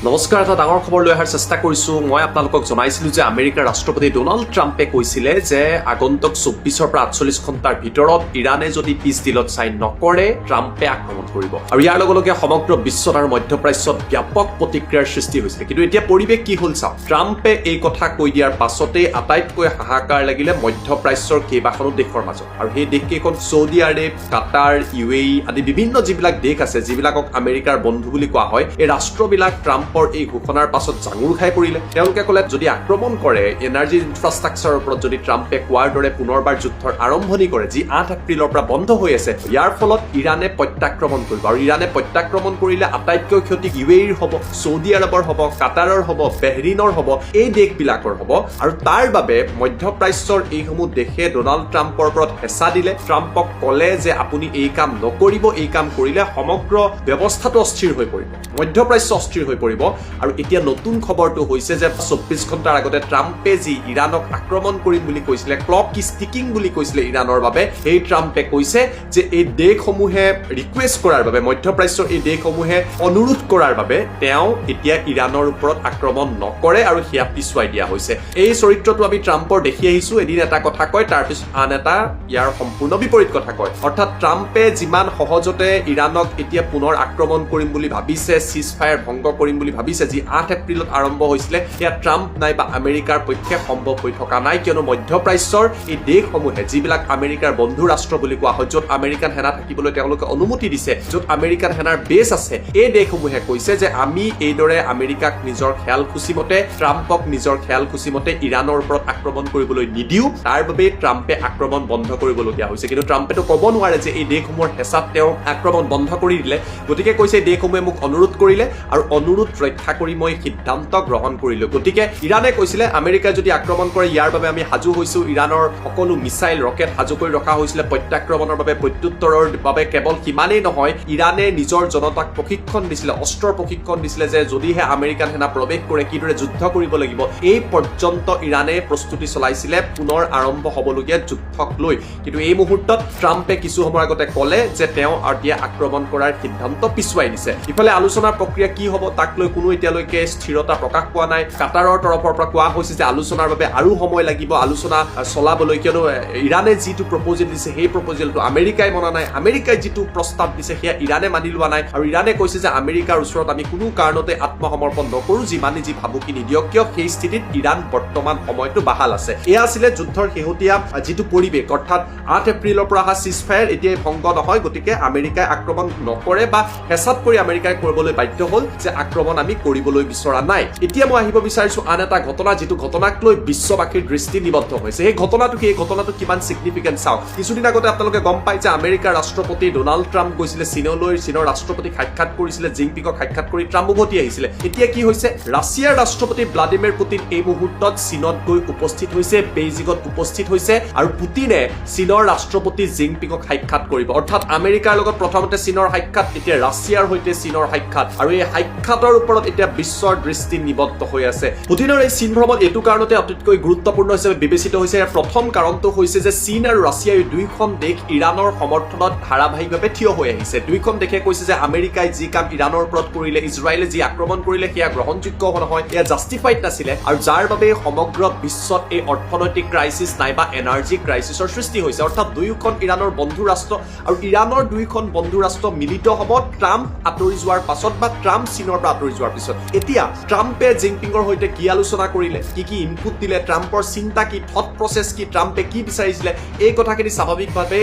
নমস্কাৰ, এটা ডাঙৰ খবৰ লৈ অহাৰ চেষ্টা কৰিছো। মই আপোনালোকক জনাইছিলো যে আমেৰিকাৰ ৰাষ্ট্ৰপতি ডোনাল্ড ট্ৰাম্পে কৈছিলে যে আগন্তুক 24 পৰা 48 ঘণ্টাৰ ভিতৰত ইৰাণে যদি পিছ ডিলত চাইন নকৰে ট্ৰাম্পে আক্ৰমণ কৰিব। আৰু ইয়াৰ লগে লগে সমগ্ৰ বিশ্বত আৰু মধ্যপ্ৰাচ্যত ব্যাপক প্ৰতিক্ৰিয়াৰ সৃষ্টি হৈছিলে। কিন্তু এতিয়া পৰিৱেশ কি হ'ল চাওক। ট্ৰাম্পে এই কথা কৈ দিয়াৰ পাছতেই আটাইতকৈ হাহাকাৰ লাগিলে মধ্যপ্ৰাচ্যৰ কেইবাখনো দেশৰ মাজত। আৰু সেই দেশকেইখন চৌদি আৰৱ, কাটাৰ, UAE আদি বিভিন্ন যিবিলাক দেশ আছে, যিবিলাকক আমেৰিকাৰ বন্ধু বুলি কোৱা হয়, এই ৰাষ্ট্ৰবিলাক ট্ৰাম্পৰ এই ঘোষণাৰ পাছত জাঙুৰ খাই পৰিলে। তেওঁলোকে ক'লে যদি আক্ৰমণ কৰে এনাৰ্জি ইনফ্ৰাষ্ট্ৰাকচাৰৰ ওপৰত, যদি ট্ৰাম্পে কোৱাৰ দৰে পুনৰবাৰ যুদ্ধৰ আৰম্ভণি কৰে, যি 8 এপ্ৰিলৰ পৰা বন্ধ হৈ আছে, ইয়াৰ ফলত ইৰাণে প্ৰত্যাক্ৰমণ কৰিব। আৰু ইৰাণে প্ৰত্যাক্ৰমণ কৰিলে আটাইতকৈ ক্ষতি UAEৰ হ'ব, চৌদি আৰৱৰ হ'ব, কাটাৰৰ হ'ব, বেহৰিনৰ হ'ব, এই দেশবিলাকৰ হ'ব। আৰু তাৰ বাবে মধ্যপ্ৰাচ্যৰ এইসমূহ দেশে ডোনাল্ড ট্ৰাম্পৰ ওপৰত হেঁচা দিলে। ট্ৰাম্পক ক'লে যে আপুনি এই কাম নকৰিব, এই কাম কৰিলে সমগ্ৰ ব্যৱস্থাটো অস্থিৰ হৈ পৰিব, মধ্যপ্ৰাচ্য অস্থিৰ হৈ পৰিব। আৰু এতিয়া নতুন খবৰটো হৈছে যে 24 ঘণ্টাৰ আগতে ট্ৰাম্পে যি ইৰাণক আক্ৰমণ কৰিম বুলি কৈছিলে, ক্লক ইজ টিকিং বুলি কৈছিলে ইৰাণৰ বাবে, সেই ট্ৰাম্পে কৈছে যে এই দেশসমূহে ৰিকুৱেষ্ট কৰাৰ বাবে, মধ্যপ্ৰাচ্যৰ এই দেশসমূহে অনুৰোধ কৰাৰ বাবে তেওঁ এতিয়া ইৰাণৰ ওপৰত আক্ৰমণ নকৰে আৰু সেয়া পিছুৱাই দিয়া হৈছে। এই চৰিত্ৰটো আমি ট্ৰাম্পৰ দেখি আহিছো। এদিন এটা কথা কয়, তাৰপিছত আন এটা ইয়াৰ সম্পূৰ্ণ বিপৰীত কথা কয়। অৰ্থাৎ ট্ৰাম্পে যিমান সহজতে ইৰাণক এতিয়া পুনৰ আক্ৰমণ কৰিম বুলি ভাবিছে, চিজ ফায়াৰ ভংগ কৰিম বুলি ভাবিছে, যি 8 এপ্ৰিলত আৰম্ভ হৈছিলে, সেয়া ট্ৰাম্প নাইবা আমেৰিকাৰ পক্ষে সম্ভৱ হৈ থকা নাই। কিয়নো মধ্যপ্ৰাচ্যৰ এই দেশসমূহে, যিবিলাক আমেৰিকাৰ বন্ধু ৰাষ্ট্ৰ বুলি কোৱা হয়, য'ত আমেৰিকান সেনা থাকিবলৈ তেওঁলোকে অনুমতি দিছে, য'ত আমেৰিকান সেনাৰ বেছ আছে, এই দেশসমূহে কৈছে যে আমি এইদৰে আমেৰিকাক নিজৰ খেয়াল খুচিমতে, ট্ৰাম্পক নিজৰ খেয়াল খুচিমতে ইৰাণৰ ওপৰত আক্ৰমণ কৰিবলৈ নিদিও। তাৰ বাবে ট্ৰাম্পে আক্ৰমণ বন্ধ কৰিবলগীয়া হৈছে। কিন্তু ট্ৰাম্পেতো ক'ব নোৱাৰে যে এই দেশসমূহৰ হেঁচাত তেওঁ আক্ৰমণ বন্ধ কৰি দিলে। গতিকে কৈছে দেশসমূহে মোক অনুৰোধ কৰিলে আৰু অনুৰোধ ৰক্ষা কৰি মই সিদ্ধান্ত গ্ৰহণ কৰিলো। গতিকে ইৰাণে কৈছিলে আমেৰিকাই যদি আক্ৰমণ কৰে ইয়াৰ বাবে আমি সাজু হৈছো। ইৰাণৰ সকলো মিছাইল, ৰকেট সাজু কৰি ৰখা হৈছিলে প্ৰত্যাক্ৰমণৰ বাবে, প্ৰত্যুত্তৰৰ বাবে। কেৱল সিমানেই নহয়, ইৰাণে নিজৰ জনতাক প্ৰশিক্ষণ দিছিলে, অস্ত্ৰৰ প্ৰশিক্ষণ দিছিলে যে যদিহে আমেৰিকান সেনা প্ৰৱেশ কৰে কিদৰে যুদ্ধ কৰিব লাগিব। এই পৰ্যন্ত ইৰাণে প্ৰস্তুতি চলাইছিলে পুনৰ আৰম্ভ হ'বলগীয়া যুদ্ধক লৈ। কিন্তু এই মুহূৰ্তত ট্ৰাম্পে কিছু সময়ৰ আগতে ক'লে যে তেওঁ এতিয়া আক্ৰমণ কৰাৰ সিদ্ধান্ত পিছুৱাই দিছে। ইফালে আলোচনাৰ প্ৰক্ৰিয়া কি হ'ব তাক লৈ কোনো এতিয়ালৈকে স্থিৰতা প্ৰকাশ পোৱা নাই। কাটাৰৰ তৰফৰ পৰা কোৱা হৈছে যে আলোচনাৰ বাবে আৰু সময় লাগিব আলোচনা চলাবলৈ, কিয়নো ইৰাণে যিটো প্ৰপ'জেল দিছে সেই প্ৰপ'জেলটো আমেৰিকাই মনা নাই। আমেৰিকাই যিটো প্ৰস্তাৱ দিছে সেয়া ইৰাণে মানি লোৱা নাই। আৰু ইৰাণে কৈছে যে আমেৰিকাৰ ওচৰত আমি কোনো কাৰণতে আত্মসমৰ্পণ নকৰো, যিমানে যি ভাবুকি নিদিয়ক কিয়। সেই স্থিতিত ইৰাণ বৰ্তমান সময়টো বাহাল আছে। এয়া আছিলে যুদ্ধৰ শেহতীয়া যিটো পৰিৱেশ, অৰ্থাৎ 8 এপ্ৰিলৰ পৰা অহা চিজ ফায়াৰ এতিয়া ভংগ নহয়। গতিকে আমেৰিকাই আক্ৰমণ নকৰে বা হেঁচাত পৰি আমেৰিকাই কৰিবলৈ বাধ্য হ'ল যে আক্ৰমণ আমি কৰিবলৈ বিচৰা নাই। এতিয়া মই আহিব বিচাৰিছো আন এটা ঘটনা, যিটো ঘটনাক লৈ বিশ্ববাসীৰ দৃষ্টি নিবদ্ধ হৈছে। সেই ঘটনাটো কিমান ছিগনিফিকেণ্ট চাওক। কিছুদিন আগতে আপোনালোকে গম পাই যে আমেৰিকাৰ ৰাষ্ট্ৰপতি ডোনাল্ড ট্ৰাম্প গৈছিলে চীনলৈ, চীনৰ ৰাষ্ট্ৰপতিক সাক্ষাৎ কৰিছিলে, জিনপিঙক সাক্ষাৎ কৰি ট্ৰাম্প উভতি আহিছিলে। এতিয়া কি হৈছে, ৰাছিয়াৰ ৰাষ্ট্ৰপতি ভ্লাদিমিৰ পুটিন এই মুহূৰ্তত চীনত গৈ উপস্থিত হৈছে, বেইজিঙত উপস্থিত হৈছে। আৰু পুটিনে চীনৰ ৰাষ্ট্ৰপতি জিনপিঙক সাক্ষাৎ কৰিব। অৰ্থাৎ আমেৰিকাৰ লগত প্ৰথমতে চীনৰ সাক্ষাৎ, এতিয়া ৰাছিয়াৰ সৈতে চীনৰ সাক্ষাৎ। আৰু এই সাক্ষাতৰ ওপৰত এতিয়া বিশ্বৰ দৃষ্টি নিবদ্ধ হৈ আছে। পুটিনৰ এই চীন ভ্ৰমণ এইটো কাৰণতে অতিকৈ গুৰুত্বপূৰ্ণ হিচাপে বিবেচিত হৈছে। ইয়াৰ প্ৰথম কাৰণটো হৈছে যে চীন আৰু ৰাছিয়া এই দুয়োখন দেশ ইৰাণৰ সমৰ্থনত ধাৰাবাহিকভাৱে থিয় হৈ আহিছে। দুয়োখন দেশে কৈছে যে আমেৰিকাই যি কাম ইৰাণৰ ওপৰত কৰিলে, ইজৰাইলে যি আক্ৰমণ কৰিলে, সেয়া গ্ৰহণযোগ্য নহয়, এয়া জাষ্টিফাইড নাছিলে। আৰু যাৰ বাবে সমগ্ৰ বিশ্বত এই অৰ্থনৈতিক ক্ৰাইচিছ নাইবা এনাৰ্জি ক্ৰাইচিছৰ সৃষ্টি হৈছে। অৰ্থাৎ দুয়োখন ইৰাণৰ বন্ধু ৰাষ্ট্ৰ, আৰু ইৰাণৰ দুয়োখন বন্ধু ৰাষ্ট্ৰ মিলিত হ'ব ট্ৰাম্প আঁতৰি যোৱাৰ পাছত বা ট্ৰাম্প চীনৰ পৰা আঁতৰি যোৱাৰ পিছত। এতিয়া ট্ৰাম্পে জিনপিঙৰ সৈতে কি আলোচনা কৰিলে, কি ইনপুট দিলে, ট্ৰাম্পৰ চিন্তা কি, থট প্ৰচেছ কি, ট্ৰাম্পে কি বিচাৰিছিলে, এই কথাখিনি স্বাভাৱিকভাৱে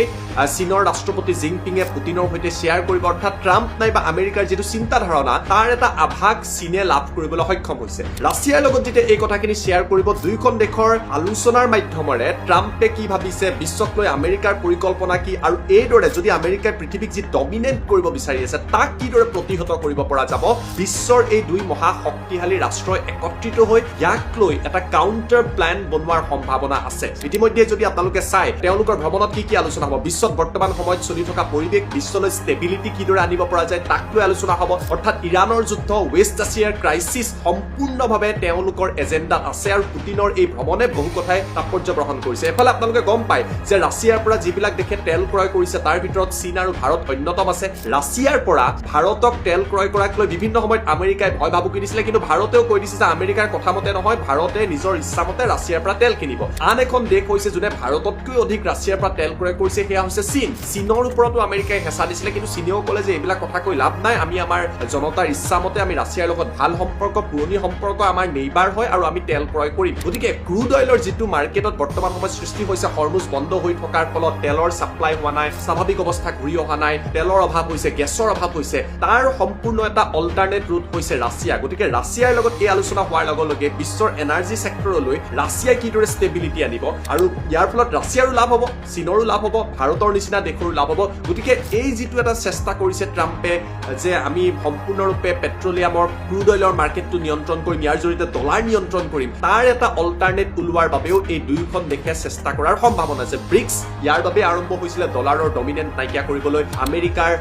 চীনৰ ৰাষ্ট্ৰপতি জিনপিঙে পুটিনৰ সৈতে শ্বেয়াৰ কৰিব। অৰ্থাৎ ট্ৰাম্প নাইবা আমেৰিকাৰ যিটো চিন্তা ধাৰণা তাৰ এটা আভাস চীনে লাভ কৰিবলৈ সক্ষম হৈছে। ৰাছিয়াৰ লগত যেতিয়া এই কথাখিনি শ্বেয়াৰ কৰিব, দুয়োখন দেশৰ আলোচনাৰ মাধ্যমেৰে ট্ৰাম্পে কি ভাবিছে, বিশ্বক লৈ আমেৰিকাৰ পৰিকল্পনা কি, আৰু এইদৰে যদি আমেৰিকাই পৃথিৱীক যি ডমিনেট কৰিব বিচাৰি আছে তাক কিদৰে প্ৰতিহত কৰিব পৰা যাব। বিশ্বৰ এই দুই মহা শক্তিশালী ৰাষ্ট্ৰই একত্ৰিত হৈ ইয়াক লৈ এটা কাউণ্টাৰ প্লেন বনোৱাৰ সম্ভাৱনা আছে। ইতিমধ্যে যদি আপোনালোকে চাই তেওঁলোকৰ ভ্ৰমণত কি আলোচনা হ'ব, বিশ্বত বৰ্তমান সময়ত চলি থকা পৰিৱেশ, বিশ্বলৈ ষ্টেবিলিটি কিদৰে আনিব পৰা যায় তাক লৈ আলোচনা হ'ব। অৰ্থাৎ ইৰাণৰ যুদ্ধ, ৱেষ্ট এছিয়াৰ ক্ৰাইচিছ সম্পূৰ্ণভাৱে তেওঁলোকৰ এজেণ্ডাত আছে। আৰু পুটিনৰ এই ভ্ৰমণে বহু কথাই তাৎপৰ্য গ্ৰহণ কৰিছে। এফালে আপোনালোকে গম পায় যে ৰাছিয়াৰ পৰা যিবিলাক দেশে তেল ক্ৰয় কৰিছে তাৰ ভিতৰত চীন আৰু ভাৰত অন্যতম আছে। ৰাছিয়াৰ পৰা ভাৰতক তেল ক্ৰয় কৰাক লৈ বিভিন্ন সময়ত আমেৰিকাই ভয় ভাবুকি দিছিলে, কিন্তু ভাৰতেও কৈ দিছে যে আমেৰিকাৰ কথা মতে নহয়, ভাৰতে নিজৰ ইচ্ছামতে ৰাছিয়াৰ পৰা তেল কিনিব। আন এখন দেশ হৈছে যোনে ভাৰততকৈ অধিক ৰাছিয়াৰ পৰা তেল ক্ৰয় কৰিছে, সেয়া হৈছে চীন। চীনৰ ওপৰতো আমেৰিকাই হেঁচা দিছিলে, কিন্তু চীনেও ক'লে যে এইবিলাক কথা কৈ লাভ নাই, আমি আমাৰ জনতাৰ ইচ্ছামতে আমি ৰাছিয়াৰ লগত ভাল সম্পৰ্ক, পুৰণি সম্পৰ্ক, আমাৰ নেইবাৰ হয় আৰু আমি তেল ক্ৰয় কৰিম। গতিকে ক্ৰুড অইলৰ যিটো মাৰ্কেটত বৰ্তমান সময়ত সৃষ্টি হৈছে, হৰমুজ বন্ধ হৈ থকাৰ ফলত তেলৰ ছাপ্লাই হোৱা নাই, স্বাভাৱিক অৱস্থা ঘূৰি অহা নাই, তেলৰ অভাৱ হৈছে, গেছৰ অভাৱ হৈছে, তাৰ সম্পূৰ্ণ এটা অল্টাৰনেট ৰুট হৈছে ৰাছিয়া। গতিকে ৰাছিয়াৰ লগত এই আলোচনা হোৱাৰ লগে লগে বিশ্বৰ এনাৰ্জি ছেক্টৰলৈ ৰাছিয়াই কিদৰে ষ্টেবিলিটি আনিব, আৰু ইয়াৰ ফলত ৰাছিয়াৰো লাভ হ'ব, চীনৰো লাভ হ'ব, ভাৰতৰ নিচিনা দেশৰো লাভ হ'ব। গতিকে এই যিটো এটা চেষ্টা কৰিছে ট্ৰাম্পে যে আমি সম্পূৰ্ণৰূপে পেট্ৰলিয়ামৰ ক্ৰুড অইলৰ মাৰ্কেটটো নিয়ন্ত্ৰণ কৰিম, ইয়াৰ জৰিয়তে ডলাৰ নিয়ন্ত্ৰণ কৰিম, তাৰ এটা অল্টাৰনেট ওলোৱাৰ বাবেও এই দুয়োখন দেশে চেষ্টা কৰাৰ সম্ভাৱনা আছে। ব্ৰিক্স ইয়াৰ বাবে আৰম্ভ হৈছিলে ডলাৰৰ ডমিনেন্ট নাইকিয়া কৰিবলৈ, আমেৰিকাৰ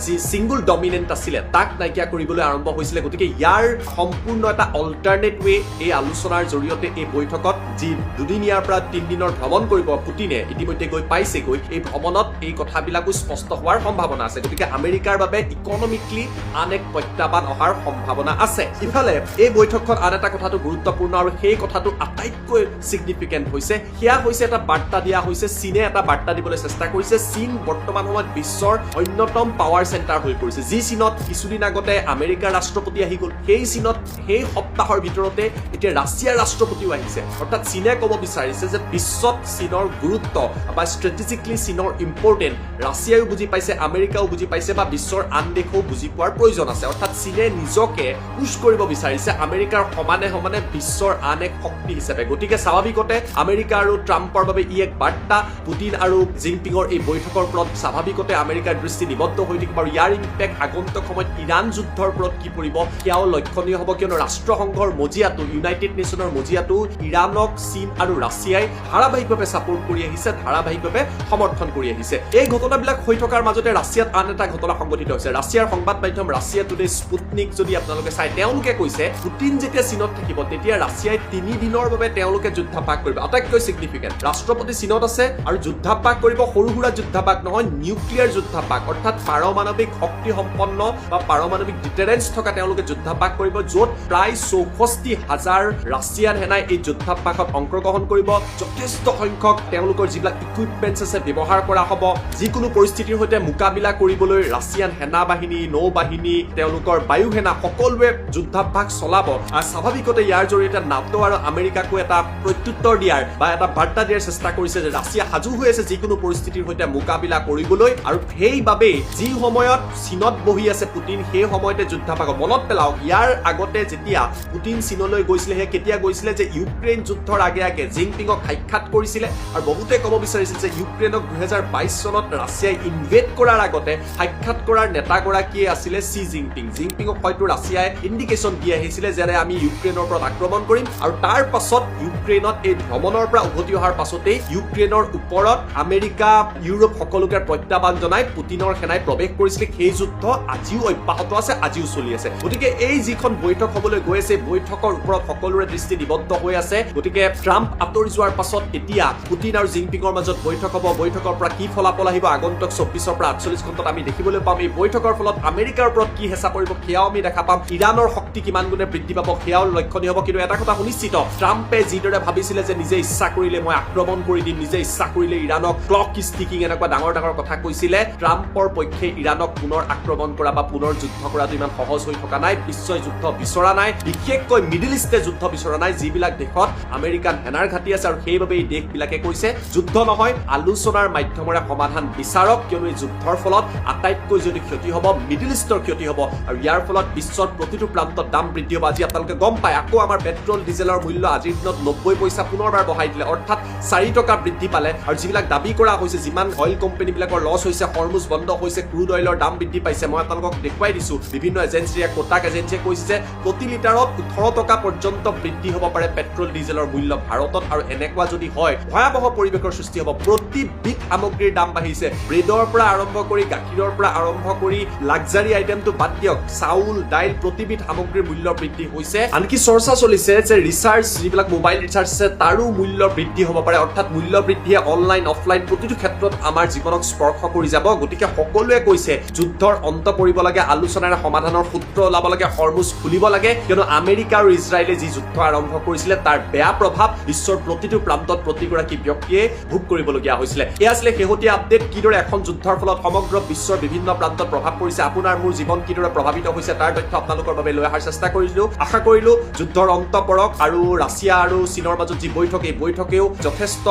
যি ছিংগুল ডমিনেন্ট আছিলে তাক নাইকিয়া কৰিবলৈ আৰম্ভ হৈছিলে। গতিকে ইয়াৰ সম্পূৰ্ণ এটা অল্টাৰনেট ৱে এই আলোচনাৰ জৰিয়তে এই বৈঠকত যি দুদিনীয়াৰ পৰা 3 দিনৰ ভ্ৰমণ কৰিব পুটিনে, ইতিমধ্যে গৈ পাইছেগৈ, এই ভ্ৰমণত এই কথাবিলাকো স্পষ্ট হোৱাৰ সম্ভাৱনা আছে। গতিকে আমেৰিকাৰ বাবে ইকনমিকলি আন এক প্ৰত্যাহ্বান অহাৰ সম্ভাৱনা আছে। ইফালে এই বৈঠকখন আন এটা কথাটো গুৰুত্বপূৰ্ণ আৰু সেই কথাটো আটাইতকৈ ছিগনিফিকেণ্ট হৈছে, সেয়া হৈছে এটা বাৰ্তা দিয়া হৈছে, চীনে এটা বাৰ্তা দিবলৈ চেষ্টা কৰিছে। চীন বৰ্তমান সময়ত বিশ্বৰ অন্যতম পাৱাৰ চেণ্টাৰ হৈ পৰিছে। যি চীনত কিছুদিন আগতে আমেৰিকাৰ ৰাষ্ট্ৰপতি আহি গ'ল, সেই চীনত সেই সপ্তাহৰ ভিতৰতে এতিয়া ৰাছিয়াৰ ৰাষ্ট্ৰপতিও আহিছে। অৰ্থাৎ চীনে ক'ব বিচাৰিছে যে বিশ্বত চীনৰ গুৰুত্ব বা ষ্ট্ৰেটেজিকলি চীনৰ ইম্পৰ্টেণ্ট ৰাছিয়াও বুজি পাইছে, আমেৰিকাও বুজি পাইছে বা বিশ্বৰ আন দেশেও বুজি পোৱাৰ প্ৰয়োজন আছে। অৰ্থাৎ চীনে নিজকে পুশ কৰিব বিচাৰিছে আমেৰিকাৰ সমানে সমানে বিশ্বৰ আন এক শক্তি হিচাপে। গতিকে স্বাভাৱিকতে আমেৰিকা আৰু ট্ৰাম্পৰ বাবে ই এক বাৰ্তা। পুটিন আৰু জিনপিঙৰ এই বৈঠকৰ ওপৰত স্বাভাৱিকতে আমেৰিকাৰ দৃষ্টি নিবদ্ধ হৈ থাকিব আৰু ইয়াৰ ইম্পেক্ট আগন্তুক সময়ত ইৰাণ যুদ্ধৰ ওপৰত কি পৰিব সেয়াও লক্ষণীয় হ'ব, কিয়নো ৰাষ্ট্ৰসংঘৰ মজিয়াটো, ইউনাইটেড নেশ্যনৰ মজিয়াটো ইৰাণক চীন আৰু ৰাছিয়াই ধাৰাবাহিকভাৱে ছাপোৰ্ট কৰি আহিছে, ধাৰাবাহিকভাৱে সমৰ্থন কৰি আহিছে। এই ঘটনাবিলাক হৈ থকাৰ মাজতে ৰাছিয়াত আন এটা ঘটনা সংঘটিত হৈছে। ৰাছিয়াৰ সংবাদ মাধ্যম ৰাছিয়া টুডে স্পুটনিক যদি আপোনালোকে চাই, তেওঁলোকে কৈছে পুটিন যেতিয়া চীনত থাকিব তেতিয়া ৰাছিয়াই 3 দিনৰ বাবে তেওঁলোকে যুদ্ধাভ্যাস কৰিব। আটাইতকৈ ছিগনিফিকেণ্ট, ৰাষ্ট্ৰপতি চীনত আছে আৰু যুদ্ধাভ্যাস কৰিব, সৰু সুৰা যুদ্ধাভ্যাস নহয়, নিউক্লিয়াৰ যুদ্ধাভ্যাস, অৰ্থাৎ পাৰমাণৱিক শক্তি সম্পন্ন বা পাৰমাণৱিক ডিটাৰেঞ্চ থকা তেওঁলোকে যুদ্ধাভ্যাস কৰিব, য'ত প্ৰায় 64,000 ৰাছিয়ান সেনাই এই যুদ্ধাভ্যাসত অংশগ্ৰহণ কৰিব। যথেষ্ট সংখ্যক তেওঁলোকৰ যিবিলাক ইকুইপমেণ্টছ আছে ব্যৱহাৰ কৰা হ'ব। যিকোনো পৰিস্থিতিৰ সৈতে মোকাবিলা কৰিবলৈ ৰাছিয়ান সেনা বাহিনী, নৌ বাহিনী, তেওঁলোকৰ বায়ু সেনা সকলোৱে যুদ্ধাভ্যাস চলাব। আৰু স্বাভাৱিকতে ইয়াৰ জৰিয়তে নাটো আৰু আমেৰিকাকো এটা প্ৰত্যুত্তৰ দিয়াৰ বা এটা বাৰ্তা দিয়াৰ চেষ্টা কৰিছে যে ৰাছিয়া সাজু হৈ আছে যিকোনো পৰিস্থিতিৰ সৈতে মোকাবিলা কৰিবলৈ। আৰু সেইবাবেই যি সময়ত চীনত বহি আছে পুটিন, সেই সময়তে যুদ্ধাভ্যাস। মনত পেলাওক, ইয়াৰ আগতে যেতিয়া পুটিন চীনলৈ গৈছিলে, সেই কেতিয়া গৈছিলে যে ইউক্ৰেইন যুদ্ধৰ আগে আগে জিনপিঙক সাক্ষাৎ কৰিছিলে। আৰু বহুতে ক'ব বিচাৰিছিল যে ইউক্ৰেইনক 2022 চনত ৰাছিয়াই ইনভেড কৰাৰ আগতে সাক্ষাৎ কৰাৰ নেতাগৰাকীয়ে আছিলে চি জিনপিং। জিনপিঙক হয়তো ৰাছিয়াই ইণ্ডিকেশ্যন দি আহিছিলে যে আমি ইউক্ৰেইনৰ ওপৰত আক্ৰমণ কৰিম। আৰু তাৰ পাছত ইউক্ৰেইনত এই ভ্ৰমণৰ পৰা উভতি অহাৰ পাছতেই ইউক্ৰেইনৰ ওপৰত আমেৰিকা, ইউৰোপ সকলোকে প্ৰত্যাহ্বান জনাই পুটিনৰ সেনাই প্ৰৱেশ কৰিছিলে। সেই যুদ্ধ আজিও অব্যাহত আছে, আজিও চলি আছে। গতিকে এই যিখন বৈঠক হ'বলৈ গৈ আছে, বৈঠকৰ ওপৰত সকলোৰে দৃষ্টি নিবদ্ধ হৈ আছে। গতিকে ট্ৰাম্প আঁতৰি যোৱাৰ পাছত এতিয়া পুটিন আৰু জিনপিঙৰ মাজত বৈঠক হ'ব। বৈঠকৰ পৰা কি ফলাফল আহিব আগন্তুক 24 পৰা 48 ঘণ্টাত আমি দেখিবলৈ পাম। এই বৈঠকৰ ফলত আমেৰিকাৰ ওপৰত কি হেঁচা পৰিব সেয়াও আমি দেখা পাম। ইৰাণৰ শক্তি কিমান গুণে বৃদ্ধি পাব সেয়াও লক্ষণীয় হ'ব। কিন্তু এটা কথা সুনিশ্চিত, ট্ৰাম্পে যিদৰে ভাবিছিলে যে নিজে ইচ্ছা কৰিলে মই আক্ৰমণ কৰি দিম, নিজে ইচ্ছা কৰিলে ইৰাণক ক্লক ষ্টিকিং, এনেকুৱা ডাঙৰ ডাঙৰ কথা কৈছিলে, ট্ৰাম্পৰ পক্ষে ইৰাণক পুনৰ আক্ৰমণ কৰা বা পুনৰ যুদ্ধ কৰাটো ইমান সহজ হৈ থকা নাই। বিশ্বই যুদ্ধ বিচৰা নাই, বিশেষকৈ মিডিল ইষ্টে যুদ্ধ বিচৰা নাই, যিবিলাক দেশত আমেৰিকান সেনাৰ ঘাটি আছে। আৰু সেইবাবে এই দেশবিলাকে কৈছে যুদ্ধ নহয়, আলোচনাৰ মাধ্যমেৰে সমাধান বিচাৰক, কিয়নো এই যুদ্ধৰ ফলত আটাইতকৈ যদি ক্ষতি হ'ব মিডিল ইষ্টৰ ক্ষতি হ'ব। আৰু ইয়াৰ ফলত বিশ্বৰ প্ৰতিটো প্ৰান্তত দাম বৃদ্ধি হ'ব। আজি আপোনালোকে গম পায়, আকৌ আমাৰ পেট্ৰল ডিজেলৰ মূল্য আজিৰ দিনত 90 পইচা পুনৰবাৰ বঢ়াই দিলে, অৰ্থাৎ 4 টকা বৃদ্ধি পালে। আৰু যিবিলাক দাবী কৰা হৈছে, যিমান অইল কোম্পানীবিলাকৰ লছ হৈছে, হৰমুজ বন্ধ হৈছে, ক্ৰুড অইলৰ দাম বৃদ্ধি পাইছে, মই আপোনালোকক দেখুৱাই দিছো। বিভিন্ন এজেঞ্চিয়ে, কোটাক এজেঞ্চিয়ে কৈছে যে প্ৰতি লিটাৰত 18 টকা পৰ্যন্ত বৃদ্ধি হ'ব পাৰে পেট্ৰল ডিজেলৰ মূল্য ভাৰতত। আৰু এনেকুৱা যদি হয়, ভয়াৱহ পৰিৱেশৰ সৃষ্টি হ'ব। প্ৰতিবিধ সামগ্ৰীৰ দাম বাঢ়িছে, ব্ৰেডৰ পৰা আৰম্ভ কৰি গাখীৰৰ পৰা আৰম্ভ আৰম্ভ কৰি লাক্সাৰী আইটেমটো বাদ দিয়ক, চাউল দাইল প্ৰতিবিধ সামগ্ৰীৰ মূল্য বৃদ্ধি হৈছে। আনকি চৰ্চা চলিছে যে ৰিচাৰ্জ, যিবিলাক মোবাইল ৰিচাৰ্জ আছে তাৰো মূল্য বৃদ্ধি হ'ব পাৰে। অৰ্থাৎ মূল্য বৃদ্ধিয়ে অনলাইন অফলাইন প্ৰতিটো ক্ষেত্ৰত আমাৰ জীৱনক স্পৰ্শ কৰি যাব। গতিকে সকলোৱে কৈছে যুদ্ধৰ অন্ত পৰিব লাগে, আলোচনাৰে সমাধানৰ সূত্ৰ ওলাব লাগে, হৰমুজ খুলিব লাগে, কিয়নো আমেৰিকা আৰু ইজৰাইলে যি যুদ্ধ আৰম্ভ কৰিছিলে তাৰ বেয়া প্ৰভাৱ বিশ্বৰ প্ৰতিটো প্ৰান্তত প্ৰতিগৰাকী ব্যক্তিয়ে ভোগ কৰিবলগীয়া হৈছিলে। এয়া আছিলে শেহতীয়া আপডেট। কিদৰে এখন যুদ্ধৰ ফলত সমগ্ৰ বিশ্বৰ বিভিন্ন প্ৰান্তত প্ৰভাৱ পৰিছে, আপোনাৰ মোৰ জীৱন কিদৰে প্ৰভাৱিত হৈছে তাৰ তথ্য আপোনালোকৰ বাবে লৈ অহাৰ চেষ্টা কৰিলো। আশা কৰিলো যুদ্ধৰ অন্ত পৰক আৰু ৰাছিয়া আৰু চীনৰ মাজত যি বৈঠক, এই বৈঠকেও যথেষ্ট